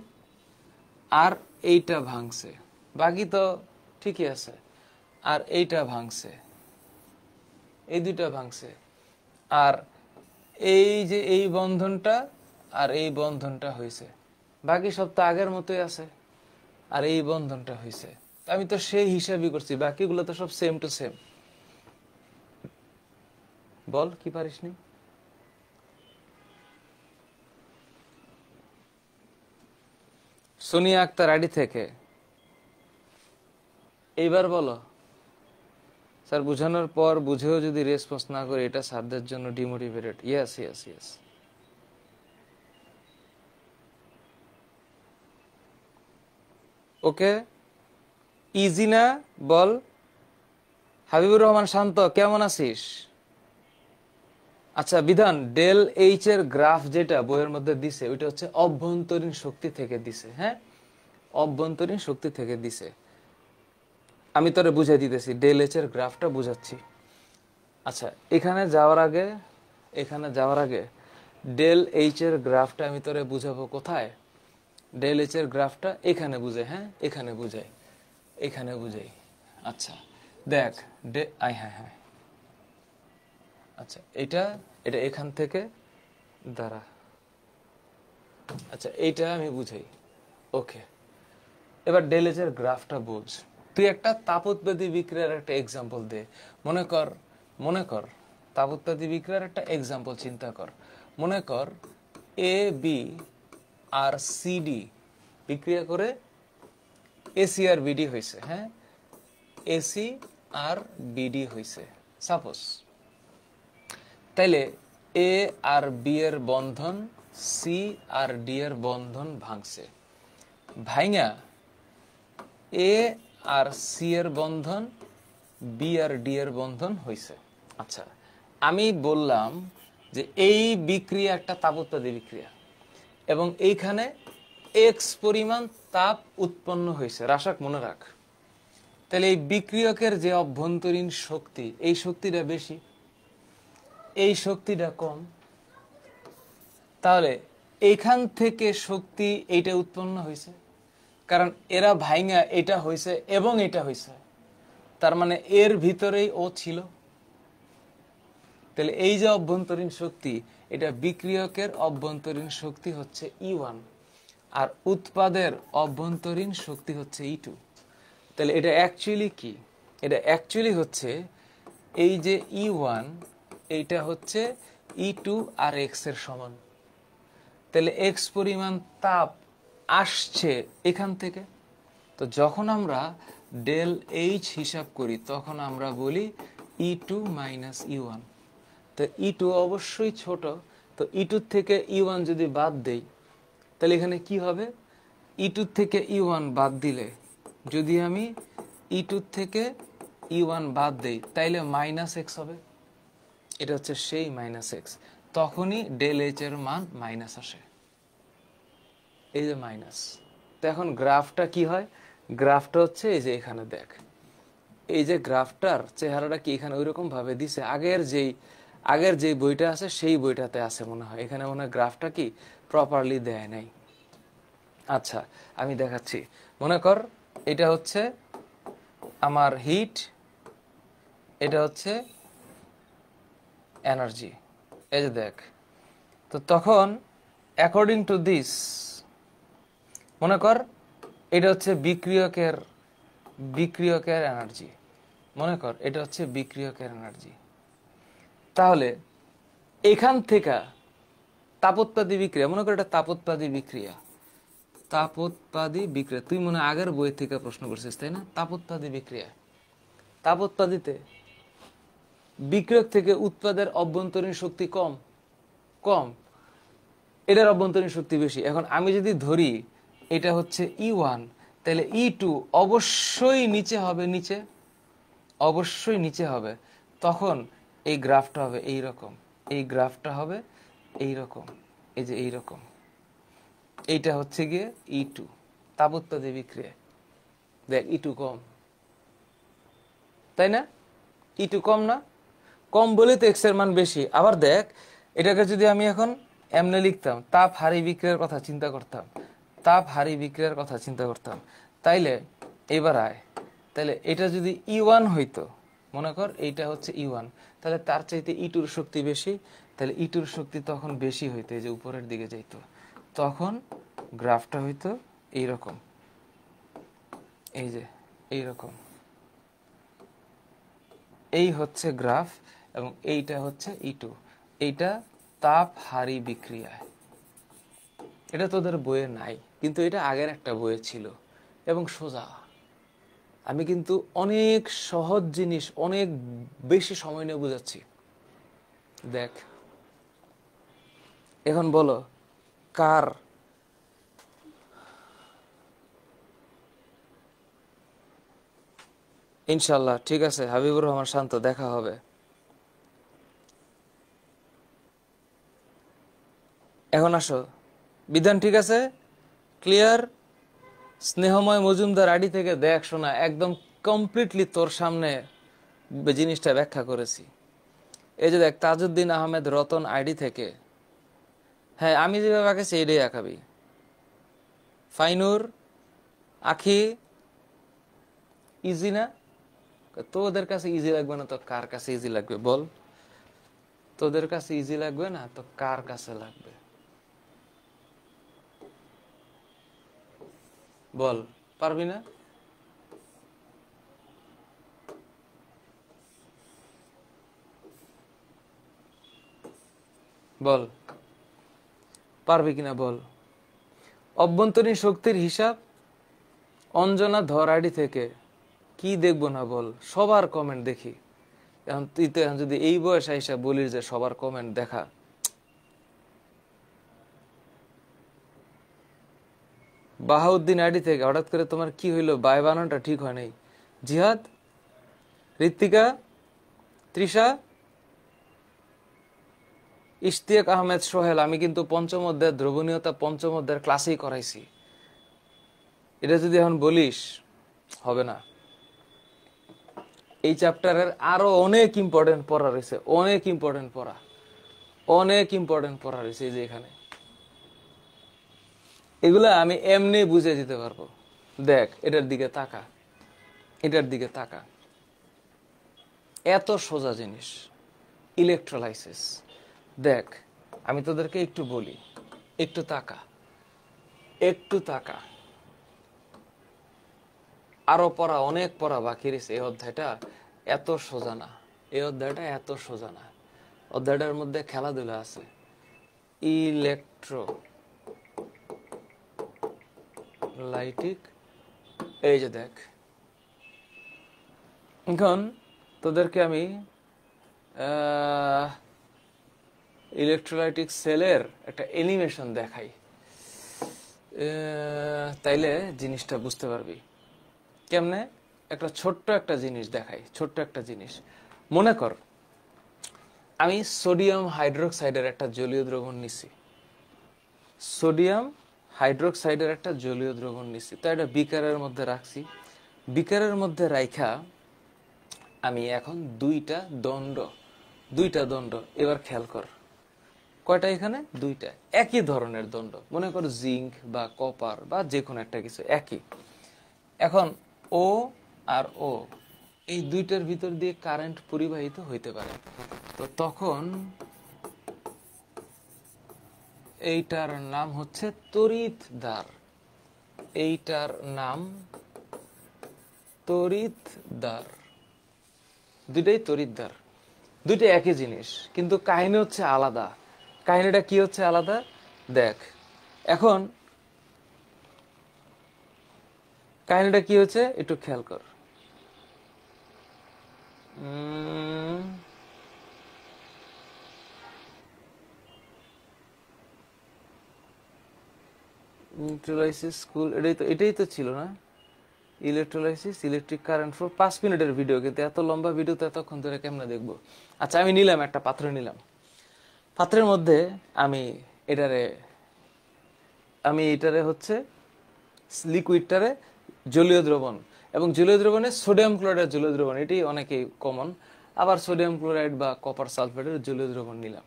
আর এইটা ভাঙছে, বাকি তো ঠিকই আছে। আর এইটা ভাঙছে, এই দুইটা ভাঙছে, আর এই যে এই বন্ধনটা আর এই বন্ধনটা হয়েছে, বাকি সব তো আগের মতোই আছে। আর এই বন্ধনটা হয়েছে, আমি তো সেই হিসাবই করছি, বাকিগুলো তো সব সেম টু সেম। বল কি পারিসনি? সোনিয়া আক্তার আইডি থেকে, এইবার বলো। স্যার বুঝানোর পর বুঝেও যদি রেসপন্স না করে, এটা স্যারদের জন্য demotivated. Yes yes yes. Okay, easy না? বল। হাবিবুর রহমান শান্ত, কেমন আছিস? আচ্ছা বিধান, ডেল এইচ এর গ্রাফ যেটা বইয়ের মধ্যে দিছে, ওইটা হচ্ছে অভ্যন্তরীণ শক্তি থেকে দিছে। হ্যাঁ, অভ্যন্তরীণ শক্তি থেকে দিছে। আমি তোরে বুঝাই দিতেছি, ডেল এইচ এর গ্রাফটা বুঝাচ্ছি। আচ্ছা, এখানে যাওয়ার আগে ডেল এইচ এর গ্রাফটা আমি তোরে বুঝাবো কোথায়। ডেল এইচ এর গ্রাফটা এখানে বুঝাই। হ্যাঁ, এখানে বুঝাই, এখানে বুঝাই। আচ্ছা দেখ, হ্যাঁ হ্যাঁ, আচ্ছা এটা এটা এখান থেকে দাঁড়া। আচ্ছা এইটা আমি বুঝাই। ওকে, এবার ডেল এইচ এর গ্রাফটা বুঝ। তুই একটা তাপোৎপাদী বিক্রিয়ার একটা এক্সাম্পল দে। মনে কর তাপোৎপাদী বিক্রিয়ার একটা এক্সাম্পল চিন্তা কর। মনে কর AB আর CD বিক্রিয়া করে AC আর BD হয়েছে। হ্যাঁ, AC আর BD হয়েছে সাপোজ। তাইলে A আর B এর বন্ধন C আর D এর বন্ধন ভাঙছে, ভাইঙা A আর C এর বন্ধন B আর D এর বন্ধন হয়েছে। আচ্ছা, আমি বললাম যে এই বিক্রিয়া একটা তাপোৎপাদী বিক্রিয়া এবং এইখানে X পরিমাণ তাপ উৎপন্ন হয়েছে। রাসাক মনে রাখ, তাহলে এই বিক্রিয়কের যে অভ্যন্তরীণ শক্তি, এই শক্তিটা বেশি, এই শক্তিটা কম। তাহলে এইখান থেকে শক্তি এইটা উৎপন্ন হয়েছে, কারণ এরা ভাইঙা এটা হয়েছে এবং এটা হয়েছে, তার মানে এর ভিতরেই ও ছিল। তাহলে এই যে অভ্যন্তরীণ শক্তি, এটা বিক্রিয়কের অভ্যন্তরীণ শক্তি হচ্ছে E1 আর উৎপাদের অভ্যন্তরীণ শক্তি হচ্ছে E2। তাহলে এটা অ্যাকচুয়ালি কি? এটা অ্যাকচুয়ালি হচ্ছে এই যে E1, এইটা হচ্ছে E2 আর X এর সমান। তাহলে এক্স পরিমাণ তাপ আসছে এখান থেকে। তো যখন আমরা ডেল এইচ হিসাব করি তখন আমরা বলি E2 মাইনাস E1। তো E2 অবশ্যই ছোট, তো E2 থেকে E1 যদি বাদ দেই তাহলে এখানে কি হবে? E2 থেকে E1 বাদ দিলে, যদি আমি E2 থেকে E1 বাদ দেই তাইলে মাইনাস এক্স হবে। এটা হচ্ছে সেই মাইনাস এক্স, তখনই ডেল এইচ এর মান মাইনাস আসে। এই যে মাইনাস। তো এখন গ্রাফটা কি হয়? গ্রাফটা হচ্ছে এই যে এখানে দেখ, এই যে গ্রাফটার চেহারাটা কি এখানে ওইরকম ভাবে দিছে, আগের যেই বইটা আছে সেই বইটাতে আছে মনে হয়, এখানে মনে হয় গ্রাফটা কি প্রপারলি দেয় নাই। আচ্ছা আমি দেখাচ্ছি। মনে কর এটা হচ্ছে আমার হিট, এটা হচ্ছে এনার্জি, এই যে দেখ। তো তখন অ্যাকর্ডিং টু দিস, মনে কর এটা হচ্ছে বিক্রিয়কের এনার্জি, মনে কর এটা হচ্ছে বিক্রিয়কের এনার্জি। তাহলে এখান থেকে তাপোৎপাদী বিক্রিয়া, মনে কর এটা তাপোৎপাদী বিক্রিয়া, তুই মনে হয় আগের বই থেকে প্রশ্ন করছিস তাই না? তাপোৎপাদী বিক্রিয়া, তাপোৎপাদীতে বিক্রিয়ক থেকে উৎপাদের অভ্যন্তরীণ শক্তি কম, এটার অভ্যন্তরীণ শক্তি বেশি। এখন আমি যদি ধরি এটা হচ্ছে E1, তাহলে E2 অবশ্যই নিচে হবে। তখন এই গ্রাফটা হবে এইরকম, এই গ্রাফটা হবে এইরকম, এই যে এইরকম। এইটা হচ্ছে গিয়ে E2 তাপোৎপাদী বিক্রিয়া। দেখ E2 কম, তাই না? E2 কম না? কম বলে তো এক্স এর মান বেশি। আবার দেখ, এটাকে যদি আমি এখন এমনি লিখতাম, তাপ হারি বিক্রিয়ার কথা চিন্তা করতাম, তাইলে এবার তাহলে এটা যদি E1 হইতো, মনে কর এইটা হচ্ছে E1, তাহলে তার চাইতে E2 শক্তি বেশি, তাহলে E2 শক্তি তখন বেশি হইতো, এই যে উপরের দিকে যাইতো, তখন গ্রাফটা হইতো এইরকম, এই যে এইরকম। এই হচ্ছে গ্রাফ, এবং এইটা হচ্ছে E2। এইটা তাপ হারি বিক্রিয়া। এটা তোদের বইয়ে নাই, কিন্তু এটা আগের একটা বইয়ে ছিল এবং সোজা। আমি কিন্তু অনেক সহজ জিনিস অনেক বেশি সময় নিয়ে বুঝাচ্ছি। দেখ এখন বলো, কার ইনশাল্লাহ ঠিক আছে, হাবিবুর রহমান শান্ত, দেখা হবে। এখন আসো, বিধান ঠিক আছে, ক্লিয়ার? স্নেহময় মজুমদার আইডি থেকে দেখ শোনা, একদম কমপ্লিটলি তোর সামনে জিনিসটা ব্যাখ্যা করেছি। এই যে দেখ, তাজউদ্দিন আহমেদ রতন আইডি থেকে, হ্যাঁ আমি যেভাবে আঁকেছি এটাই আঁকাবি। ফাইনুর আখি, ইজি না? তোদের কাছে ইজি লাগবে না তো কার কাছে ইজি লাগবে বল? তোদের কাছে ইজি লাগবে না তো কার কাছে লাগবে বল? পারবি না? বল পারবি কিনা বল। অভ্যন্তরীণ শক্তির হিসাব অঞ্জনা ধর আইডি থেকে, কি দেখবো না বল? সবার কমেন্ট দেখি। এখন তুই তো এখন যদি এই বয়সে হিসাব বলিস যে সবার কমেন্ট দেখা, বাহাউদ্দিন আইডি থেকে, হঠাৎ করে তোমার কি হইলো? বাই বানানটা ঠিক হয় নাই। জিহাদ, ঋত্বিকা, তৃষা, ইশতিয়াক আহমেদ সোহেল, আমি কিন্তু পঞ্চম অধ্যায়ের দ্রবণীয়তা পঞ্চম অধ্যায়ের ক্লাসেই করাইছি। এটা যদি এখন বলিস হবে না। এই চ্যাপ্টারের আরো অনেক ইম্পর্টেন্ট পড়া রয়েছে, অনেক ইম্পর্টেন্ট পড়া রয়েছে এই যে এখানে, এগুলা আমি এমনি বুঝে দিতে পারবো। দেখ এটার দিকে তাকা, এত সোজা জিনিস, ইলেকট্রোলাইসিস। দেখ আমি তোদেরকে একটু বলি, একটু তাকা, আরো পড়া, অনেক পড়া বাকি রয়েছে। এই অধ্যায়টা এত সোজা না, অধ্যায়টার মধ্যে খেলাধুলা আছে। ইলেকট্রো লাইটিক, এই যে দেখ। এখন তোদেরকে আমি ইলেকট্রোলাইটিক সেলের একটা অ্যানিমেশন দেখাই, তাইলে জিনিসটা বুঝতে পারবি কেমনে। একটা ছোট্ট একটা জিনিস দেখাই, ছোট্ট একটা জিনিস। মনে কর আমি সোডিয়াম হাইড্রোক্সাইডের একটা জলীয় দ্রবণ নিছি, সোডিয়াম হাইড্রোক্সাইডের একটা জলীয় দ্রবণ নিছি, তো এটা বিকারের মধ্যে রাখছি। বিকারের মধ্যে রাইখা আমি এখন দুইটা দণ্ড, এবার খেয়াল কর কয়টা এখানে, দুইটা, একই ধরনের দণ্ড। মনে কর জিঙ্ক বা কপার বা যে কোনো একটা কিছু একই। এখন ও আর ও, এই দুইটার ভিতর দিয়ে কারেন্ট পরিবাহিত হইতে পারে। তো তখন এইটার নাম হচ্ছে তড়িৎদ্বার, এইটার নাম তড়িৎদ্বার। দুইটাই তড়িৎদ্বার, দুইটা একই জিনিস, কিন্তু কাহিনী হচ্ছে আলাদা। কাহিনীটা কি হচ্ছে আলাদা দেখ। এখন কাহিনীটা কি হচ্ছে একটু খেয়াল কর। ইলেকট্রোলাইসিস স্কুল, এটাই তো ছিল না? ইলেকট্রোলাইসিস, ইলেকট্রিক কারেন্ট ফ্লো, 5 মিনিটের ভিডিও, কিন্তু এত লম্বা ভিডিও তো এতক্ষণ ধরে কেমনে দেখবো। আচ্ছা, আমি নিলাম একটা পাত্র নিলাম, পাত্রের মধ্যে আমি এটারে হচ্ছে লিকুইডটারে জলীয় দ্রবণ, এবং জলীয় দ্রবণে সোডিয়াম ক্লোরাইড জলীয় দ্রবণ, এটি অনেকেই কমন। আবার সোডিয়াম ক্লোরাইড বা কপার সালফেটের জলীয় দ্রবণ নিলাম,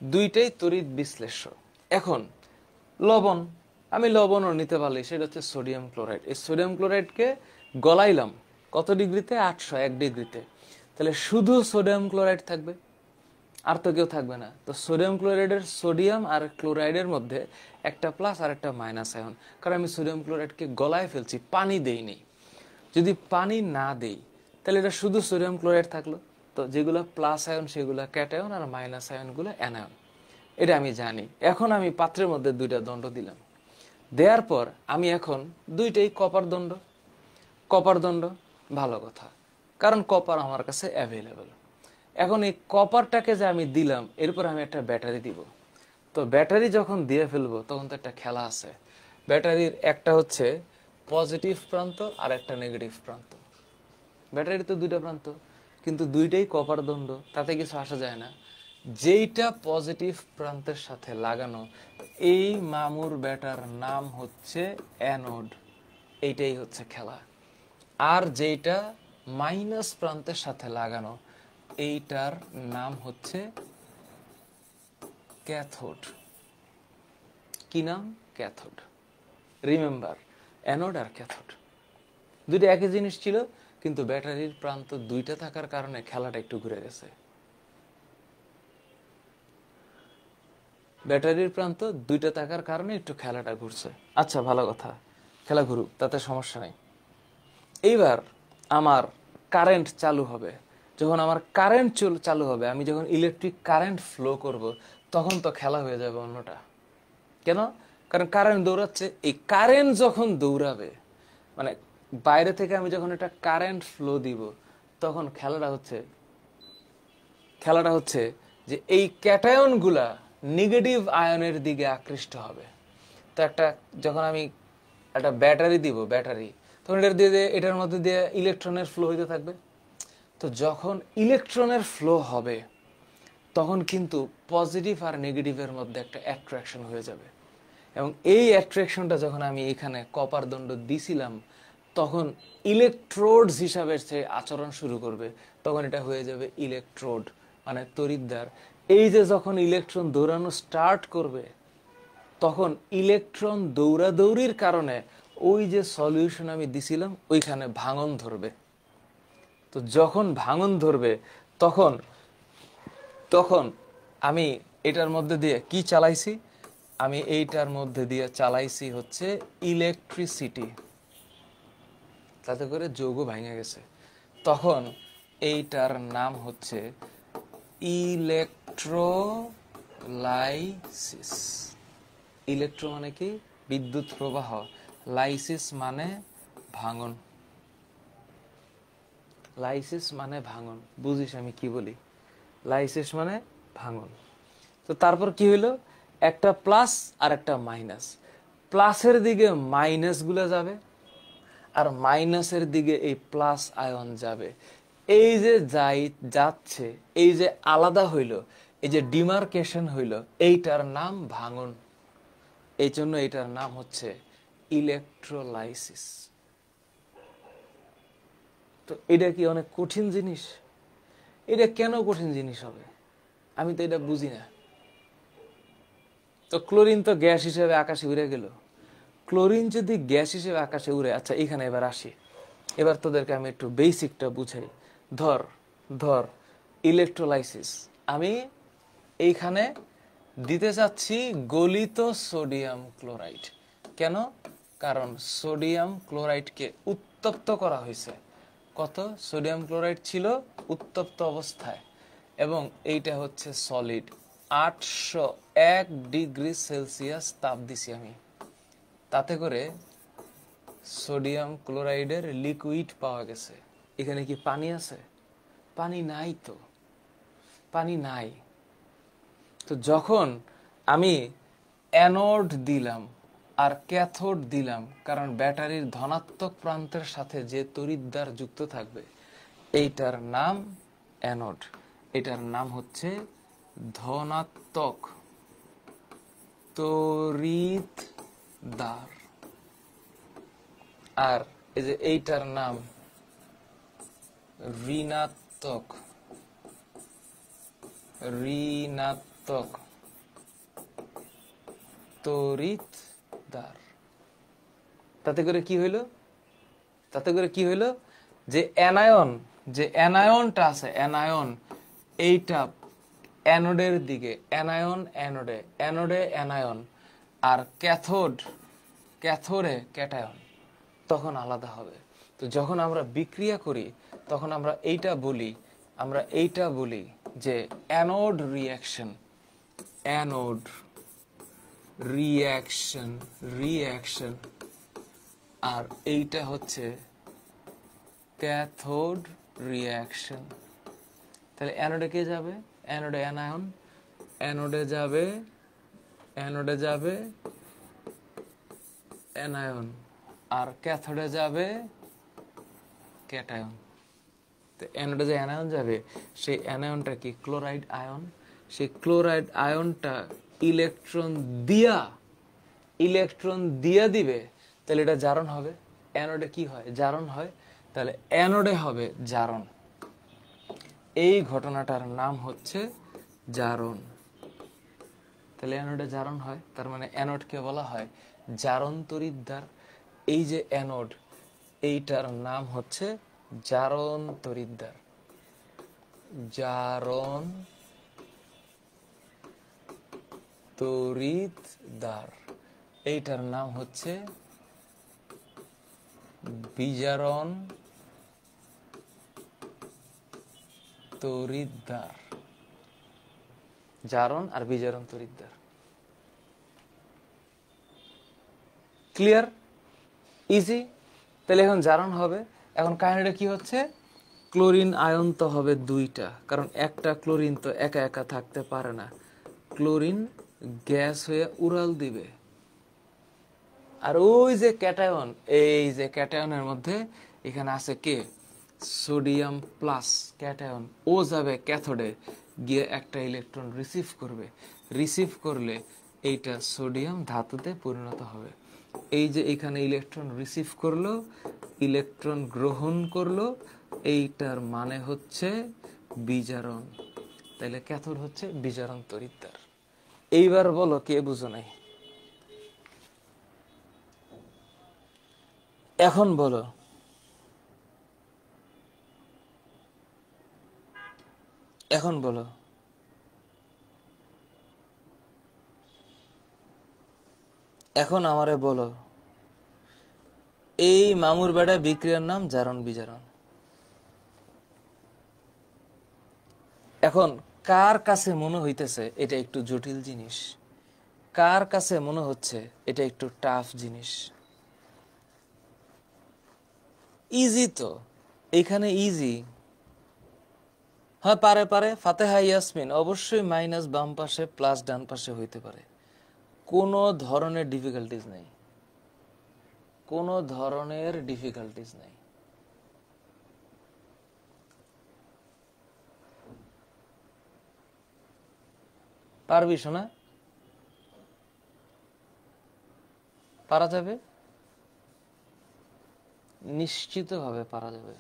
দুইটাই তড়িৎ বিশ্লেষ্য। এখন লবণ, আমি লবণও নিতে পারলি, সেটা হচ্ছে সোডিয়াম ক্লোরাইড। এই সোডিয়াম ক্লোরাইডকে গলাইলাম কত ডিগ্রিতে, 801 ডিগ্রিতে। তাহলে শুধু সোডিয়াম ক্লোরাইড থাকবে, আর তো কেউ থাকবে না। তো সোডিয়াম ক্লোরাইডের, সোডিয়াম আর ক্লোরাইডের মধ্যে একটা প্লাস আর একটা মাইনাস আয়ন, কারণ আমি সোডিয়াম ক্লোরাইডকে গলায় ফেলছি, পানি দেইনি। যদি পানি না দেই তাহলে এটা শুধু সোডিয়াম ক্লোরাইড থাকলো। তো যেগুলো প্লাস আয়ন সেগুলো ক্যাটায়ন, আর মাইনাস আয়নগুলো অ্যানায়ন, এটা আমি জানি। এখন আমি পাত্রের মধ্যে দুইটা দণ্ড দিলাম, দেওয়ার পর আমি এখন দুইটাই কপার দণ্ড, ভালো কথা, কারণ কপার আমার কাছে অ্যাভেলেবল। এখন এই কপারটাকে যে আমি দিলাম, এরপর আমি একটা ব্যাটারি দিব। তো ব্যাটারি যখন দিয়ে ফেলবো তখন তো একটা খেলা আছে। ব্যাটারির একটা হচ্ছে পজিটিভ প্রান্ত আর একটা নেগেটিভ প্রান্ত। ব্যাটারির তো দুইটা প্রান্ত, কিন্তু দুইটাই কপার দণ্ড, তাতে কিছু আসা যায় না। যেইটা পজিটিভ প্রান্তের সাথে লাগানো, এই মামুর ব্যাটার নাম হচ্ছে অ্যানোড, এইটাই হচ্ছে খেলা। আর যেইটা মাইনাস প্রান্তের সাথে লাগানো, এইটার নাম হচ্ছে ক্যাথোড। কি নাম? ক্যাথোড। রিমেম্বার, অ্যানোড আর ক্যাথোড দুইটা একই জিনিস ছিল, কিন্তু ব্যাটারির প্রান্ত দুইটা থাকার কারণে খেলাটা একটু ঘুরে গেছে। ব্যাটারির প্রান্ত দুইটা থাকার কারণে একটু খেলাটা ঘুরছে। আচ্ছা, ভালো কথা, খেলা ঘুরুক, তাতে সমস্যা নেই। এইবার আমার কারেন্ট চালু হবে। যখন আমার কারেন্ট চালু হবে, আমি যখন ইলেকট্রিক কারেন্ট ফ্লো করব, তখন তো খেলা হয়ে যাবে অন্যটা। কেন? কারণ কারেন্ট দৌড়াচ্ছে। এই কারেন্ট যখন দৌড়াবে, মানে বাইরে থেকে আমি যখন একটা কারেন্ট ফ্লো দিব, তখন খেলাটা হচ্ছে যে এই ক্যাটায়নগুলা নেগেটিভ আয়নের দিকে আকৃষ্ট হবে। তো যখন আমি একটা ব্যাটারি দিব, তখন এটার মধ্যে দিয়ে ইলেকট্রনের ফ্লো হইতে থাকবে। তো যখন ইলেকট্রনের ফ্লো হবে, তখন কিন্তু পজিটিভ আর নেগেটিভের মধ্যে একটা অ্যাট্রাকশন হয়ে যাবে, এবং এই অ্যাট্রাকশনটা যখন আমি এখানে কপার দণ্ড দিছিলাম, তখন ইলেকট্রোডস হিসাবে সে আচরণ শুরু করবে। তখন এটা হয়ে যাবে ইলেকট্রোড, মানে তড়িৎদ্বার। এই যে যখন ইলেকট্রন দৌড়ানো স্টার্ট করবে, তখন ইলেকট্রন দৌড়াদৌড়ির কারণে ওই যে সলিউশন আমি দিছিলাম ওইখানে ভাঙন ধরবে। তো যখন ভাঙন ধরবে, তখন আমি এটার মধ্যে দিয়ে কি চালাইছি? আমি এইটার মধ্যে দিয়ে চালাইছি হচ্ছে ইলেকট্রিসিটি, তাতে করে যৌগ ভেঙে গেছে। তখন এইটার নাম হচ্ছে ইলেকট্রোলাইসিস। ইলেকট্রো মানে কি? বিদ্যুৎ প্রবাহ, লাইসিস মানে ভাঙন। লাইসিস মানে ভাঙন, বুঝিস আমি কি বলি? লাইসিস মানে ভাঙন। তো তারপর কি হইলো, একটা প্লাস আর একটা মাইনাস। প্লাসের দিকে মাইনাস গুলো যাবে, আর মাইনাসের দিকে এই প্লাস আয়ন যাবে। এই যে যাচ্ছে, এই যে আলাদা হইল, এই যে ডিমার্কেশন হইল, এইটার নাম ভাঙন। এই জন্য এটার নাম হচ্ছে ইলেকট্রোলাইসিস। তো এটা কি অনেক কঠিন জিনিস? এটা কেন কঠিন জিনিস হবে আমি তো এটা বুঝি না। তো ক্লোরিন তো গ্যাস হিসেবে আকাশে উড়ে গেল। ক্লোরিন যদি গ্যাস হিসেবে আকাশে উড়ে, আচ্ছা এখানে এবার আসি, এবার তোদেরকে আমি একটু বেসিকটা বুঝাই। ধর ধর ইলেকট্রোলাইসিস আমি এইখানে দিতে চাচ্ছি গলিত সোডিয়াম ক্লোরাইড। কেন? কারণ সোডিয়াম ক্লোরাইডকে উত্তপ্ত করা হয়েছে। কত সোডিয়াম ক্লোরাইড ছিল উত্তপ্ত অবস্থায়, এবং এইটা হচ্ছে সলিড। 801 ডিগ্রি সেলসিয়াস তাপ দিছি আমি, তাতে করে সোডিয়াম ক্লোরাইডের লিকুইড পাওয়া গেছে। এখানে কি পানি আছে? পানি নাই তো, পানি নাই। তো যখন আমি অ্যানোড দিলাম আর ক্যাথোড দিলাম, কারণ ব্যাটারির ধনাত্মক প্রান্তের সাথে যে তড়িৎদ্বার যুক্ত থাকবে এইটার নাম অ্যানোড, এটার নাম হচ্ছে ধনাত্মক তড়িৎদ্বার। আর এই যে এইটার নাম ঋণাত্মক ঋণাত্মক তড়িৎদ্বার। তাতে করে কি হইল? তাতে করে কি হইল, যে অ্যানায়ন, যে অ্যানায়নটা আছে, অ্যানায়ন এইটা অ্যানোডের দিকে, অ্যানায়ন অ্যানোডে, অ্যানোডে অ্যানায়ন, আর ক্যাথোড ক্যাথোডে ক্যাটায়ন, তখন আলাদা হবে। তো যখন আমরা বিক্রিয়া করি তখন আমরা এইটা বলি যে anode reaction, anode reaction reaction, আর এইটা হচ্ছে ক্যাথোড রিঅ্যাকশন। তাহলে অ্যানোডে কে যাবে? অ্যানোডে অ্যানায়ন, অ্যানোডে যাবে অ্যানায়ন, আর ক্যাথোডে যাবে ক্যাটায়ন। তো অ্যানোডে যে অ্যানায়ন যাবে, সেই অ্যানায়নটা কি? Chloride ion. সেই ক্লোরাইড আয়নটা ইলেকট্রন দিয়া দিবে, তাহলে এটা জারণ হবে। অ্যানোডে কি হয়? জারণ হয়। তাহলে অ্যানোডে হবে জারণ। এই ঘটনাটার নাম হচ্ছে জারণ। তাহলে অ্যানোডে জারণ হয়, তার মানে অ্যানোডকে বলা হয় জারণ তড়িৎদ্বার। এই যে অ্যানোড, এইটার নাম হচ্ছে জারণ তড়িৎদ্বার। জারণ তড়িৎদ্বার, এইটার নাম হচ্ছে বিজারণ তড়িৎদ্বার। জারণ আর বিজারণ তড়িৎদ্বার। ক্লিয়ার? ইজি। তাহলে এখন জারণ হবে। এখন কাহিনীটা কি হচ্ছে? ক্লোরিন আয়ন তো হবে দুইটা, কারণ একটা ক্লোরিন তো একা একা থাকতে পারে না। ক্লোরিন গ্যাস হয়ে উড়াল দিবে। আর ওই যে ক্যাটায়ন, এই যে ক্যাটায়নের মধ্যে এখানে আছে কে? Sodium plus cation. ও যাবে ক্যাথোডে, গিয়ে একটা ইলেকট্রন রিসিভ করবে। রিসিভ করলে এইটা সোডিয়াম ধাতুতে পরিণত হবে। এই যে এখানে ইলেকট্রন রিসিভ করলো, ইলেকট্রন গ্রহণ করলো, এইটার মানে হচ্ছে বিজারণ। তাহলে ক্যাথোড হচ্ছে বিজারণ তড়িৎদ্বার। এইবার বলো কে বুঝো নাই? এখন বলো। এখন বলো। এখন আমারে বলো, এই মামুর বেড়া বিক্রিয়ার নাম জারণ বিজারণ। এখন কার কাছে মনে হইতেছে এটা একটু জটিল জিনিস? কার কাছে মনে হচ্ছে এটা একটু টাফ জিনিস? ইজি তো, এইখানে ইজি। হ্যাঁ পারে পারে, ফাতেহা ইয়াসমিন অবশ্যই মাইনাস বাম পাশে প্লাস ডান পাশে হইতে পারে, কোনো ধরনের ডিফিকাল্টিজ নেই, কোনো ধরনের ডিফিকাল্টিজ নেই। পারবি শোনা? পারা যাবে, নিশ্চিতভাবে পারা যাবে।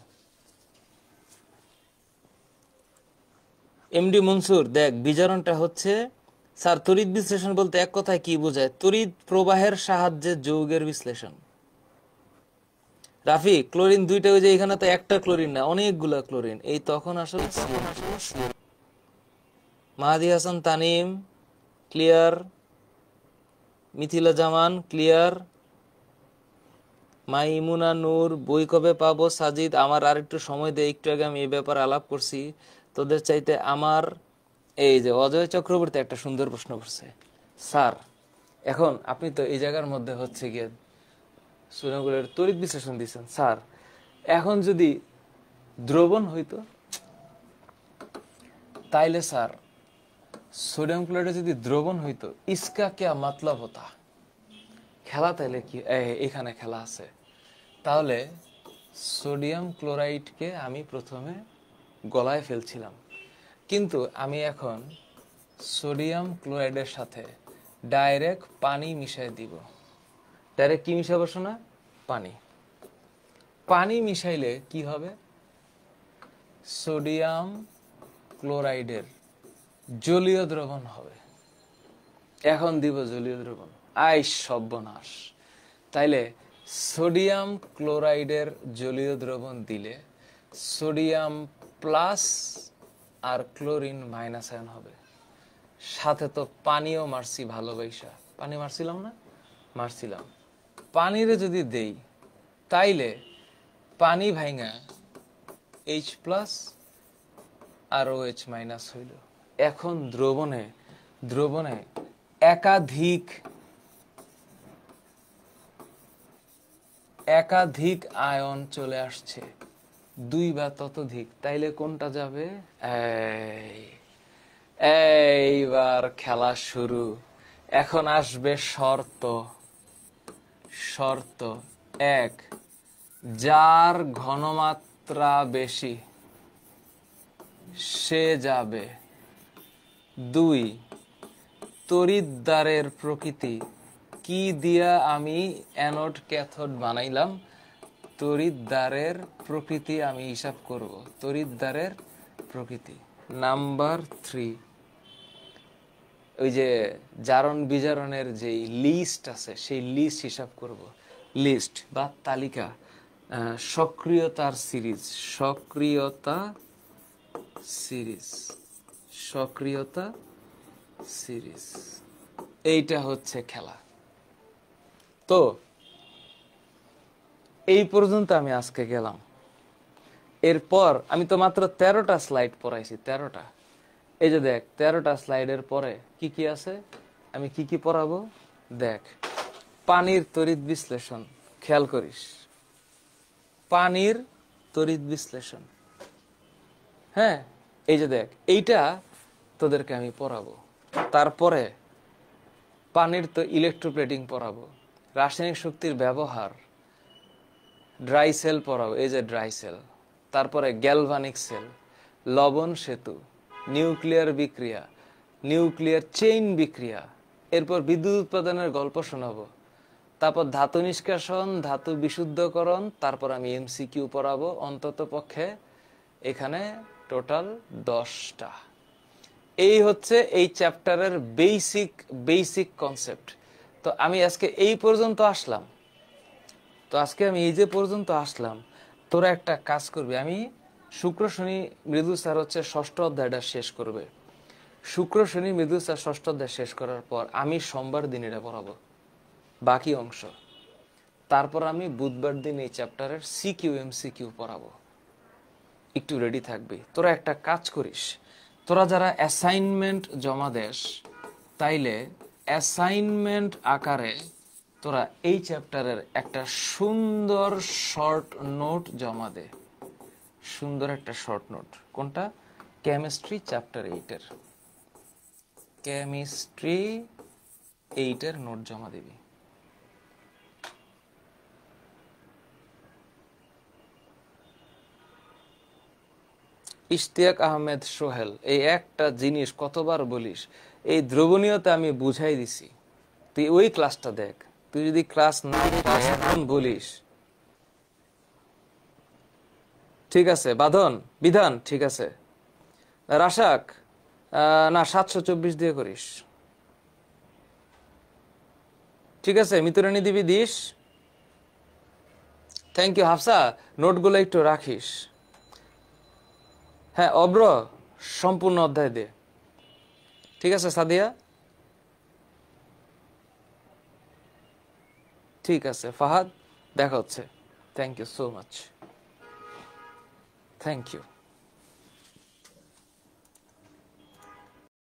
এমডি মনসুর দেখ, বিজারণটা হচ্ছে স্যার তড়িৎ বিশ্লেষণ বলতে এক কথায় কি বোঝায়? তড়িৎ প্রবাহের সাহায্যে যৌগের বিশ্লেষণ। রাফি ক্লোরিন দুইটা, ওই যে এখানে তো একটা ক্লোরিন না, অনেকগুলা ক্লোরিন, এই তখন আসলে মাহাদি হাসান তানিম ক্লিয়ার, মিথিলা জামান ক্লিয়ার, মাইমুনা নূর বই কবে পাবো? সাজিদ আমার আর একটু সময় দে, একটু আগে আমি এই ব্যাপারে আলাপ করছি তোদের চাইতে। আমার এই যে অজয় চক্রবর্তী একটা সুন্দর প্রশ্ন করছে, স্যার এখন আপনি তো এই জায়গার মধ্যে হচ্ছে গিয়ে সুনাগুলের তড়িৎ বিশ্লেষণ দিচ্ছেন, স্যার এখন যদি দ্রবণ হইতো তাইলে স্যার সোডিয়াম ক্লোরাইডে যদি দ্রবণ হইতো ইসকা क्या मतलब होता? খেলা তাইলে কি এখানে খেলা আছে। তাহলে সোডিয়াম ক্লোরাইডকে আমি প্রথমে গলায় ফেলছিলাম, কিন্তু আমি এখন সোডিয়াম ক্লোরাইডের সাথে ডাইরেক্ট পানি মিশাই দিব। ডাইরেক্ট কি মিশাবো শোনা? পানি। পানি মিশাইলে কি হবে? সোডিয়াম ক্লোরাইডের জলীয় দ্রবণ হবে। এখন দিব জলীয় দ্রবণ, আই সর্বনাশ। তাইলে সোডিয়াম ক্লোরাইডের জলীয় দ্রবণ দিলে সোডিয়াম প্লাস আর ক্লোরিন মাইনাস আয়ন হবে। সাথে তো পানিও মারছি ভালোবাসা, পানি মারছিলাম না? মারছিলাম। পানিরে যদি দেই তাইলে পানি ভাইঙা এইচ প্লাস আর ও এইচ মাইনাস হইল। এখন দ্রবণে দ্রবণে একাধিক একাধিক আয়ন চলে আসছে, দুই বা ততোধিক। তাইলে কোনটা যাবে? এইবার খেলা শুরু। এখন আসবে শর্ত। শর্ত এক, যার ঘনমাত্রা বেশি সে যাবে। দুই, তড়িৎদ্বারের প্রকৃতি কি দিয়া আমি অ্যানোড ক্যাথোড বানাইলাম, তড়িৎদ্বারের প্রকৃতি আমি হিসাব করব, তড়িৎদ্বারের প্রকৃতি। নাম্বার 3, ওই যে জারণ বিজারণের যে লিস্ট আছে সেই লিস্ট হিসাব করব। লিস্ট বা তালিকা, সক্রিয়তার সিরিজ, সক্রিয়তা সিরিজ, সক্রিয়তা সিরিজ, এইটা হচ্ছে খেলা। তো এই পর্যন্ত আমি আজকে গেলাম। এরপর আমি তো মাত্র 13টা স্লাইড পড়াইছি, 13টা। এই যে দেখ 13টা স্লাইডের পরে কি কি আছে, আমি কি কি পড়াবো দেখ। পানির তড়িৎ বিশ্লেষণ, খেয়াল করিস, পানির তড়িৎ বিশ্লেষণ। হ্যাঁ এই যে দেখ, এইটা তোদেরকে আমি পড়াবো। তারপরে পানির তো ইলেকট্রোপ্লেটিং পড়াবো, রাসায়নিক শক্তির ব্যবহার, ড্রাই সেল পড়াবো, এই যে ড্রাই সেল। তারপরে গ্যালভানিক সেল, লবণ সেতু, নিউক্লিয়ার বিক্রিয়া, নিউক্লিয়ার চেইন বিক্রিয়া। এরপর বিদ্যুৎ উৎপাদনের গল্প শোনাবো। তারপর ধাতু নিষ্কাশন, ধাতু বিশুদ্ধকরণ। তারপর আমি এমসিকিউ পড়াবো অন্তত পক্ষে এখানে টোটাল 10টা। এই হচ্ছে এই চ্যাপ্টারের বেসিক কনসেপ্ট। তো আমি আজকে এই পর্যন্ত আসলাম। তো আজকে আমি এই যে পর্যন্ত আসলাম, তোরা একটা কাজ করবি। আমি শুক্র শনি মৃদু স্যার হচ্ছে 6ষ্ঠ অধ্যায়টা শেষ করবে। শুক্র শনি মৃদু স্যার 6ষ্ঠ অধ্যায় শেষ করার পর আমি সোমবার দিন এটা পড়াবো বাকি অংশ। তারপর আমি বুধবার দিন এই চ্যাপ্টারের সিকিউ এমসিকিউ পড়াবো। একটু রেডি থাকবি। তোরা একটা কাজ করিস, তোরা যারা অ্যাসাইনমেন্ট জমা দেস, তাইলে অ্যাসাইনমেন্ট আকারে তোরা এই চ্যাপ্টারের একটা সুন্দর শর্ট নোট জমা দে। সুন্দর একটা শর্ট নোট। কোনটা? কেমিস্ট্রি চ্যাপ্টার 8-এর। কেমিস্ট্রি 8-এর নোট জমা দিবি। ইশতিয়াক আহমেদ সোহেল, এই একটা জিনিস কতবার বলিস, এই দ্রবণীয়তা আমি বুঝাই দিছি, তুই ওই ক্লাসটা দেখ। তুই যদি ক্লাস না এখন বলিস, ঠিক আছে। বিধান ঠিক আছে। রাশাক, না 724 দিয়ে করিস, ঠিক আছে। মিতুরানি দিবি দিস। Thank you. হাফসা, নোটগুলো একটু রাখিস। হ্যাঁ অব্র, সম্পূর্ণ অধ্যায় দে, ঠিক আছে। সাদিয়া, ঠিক আছে। ফাহাদ, দেখা হচ্ছে। Thank you so much, thank you.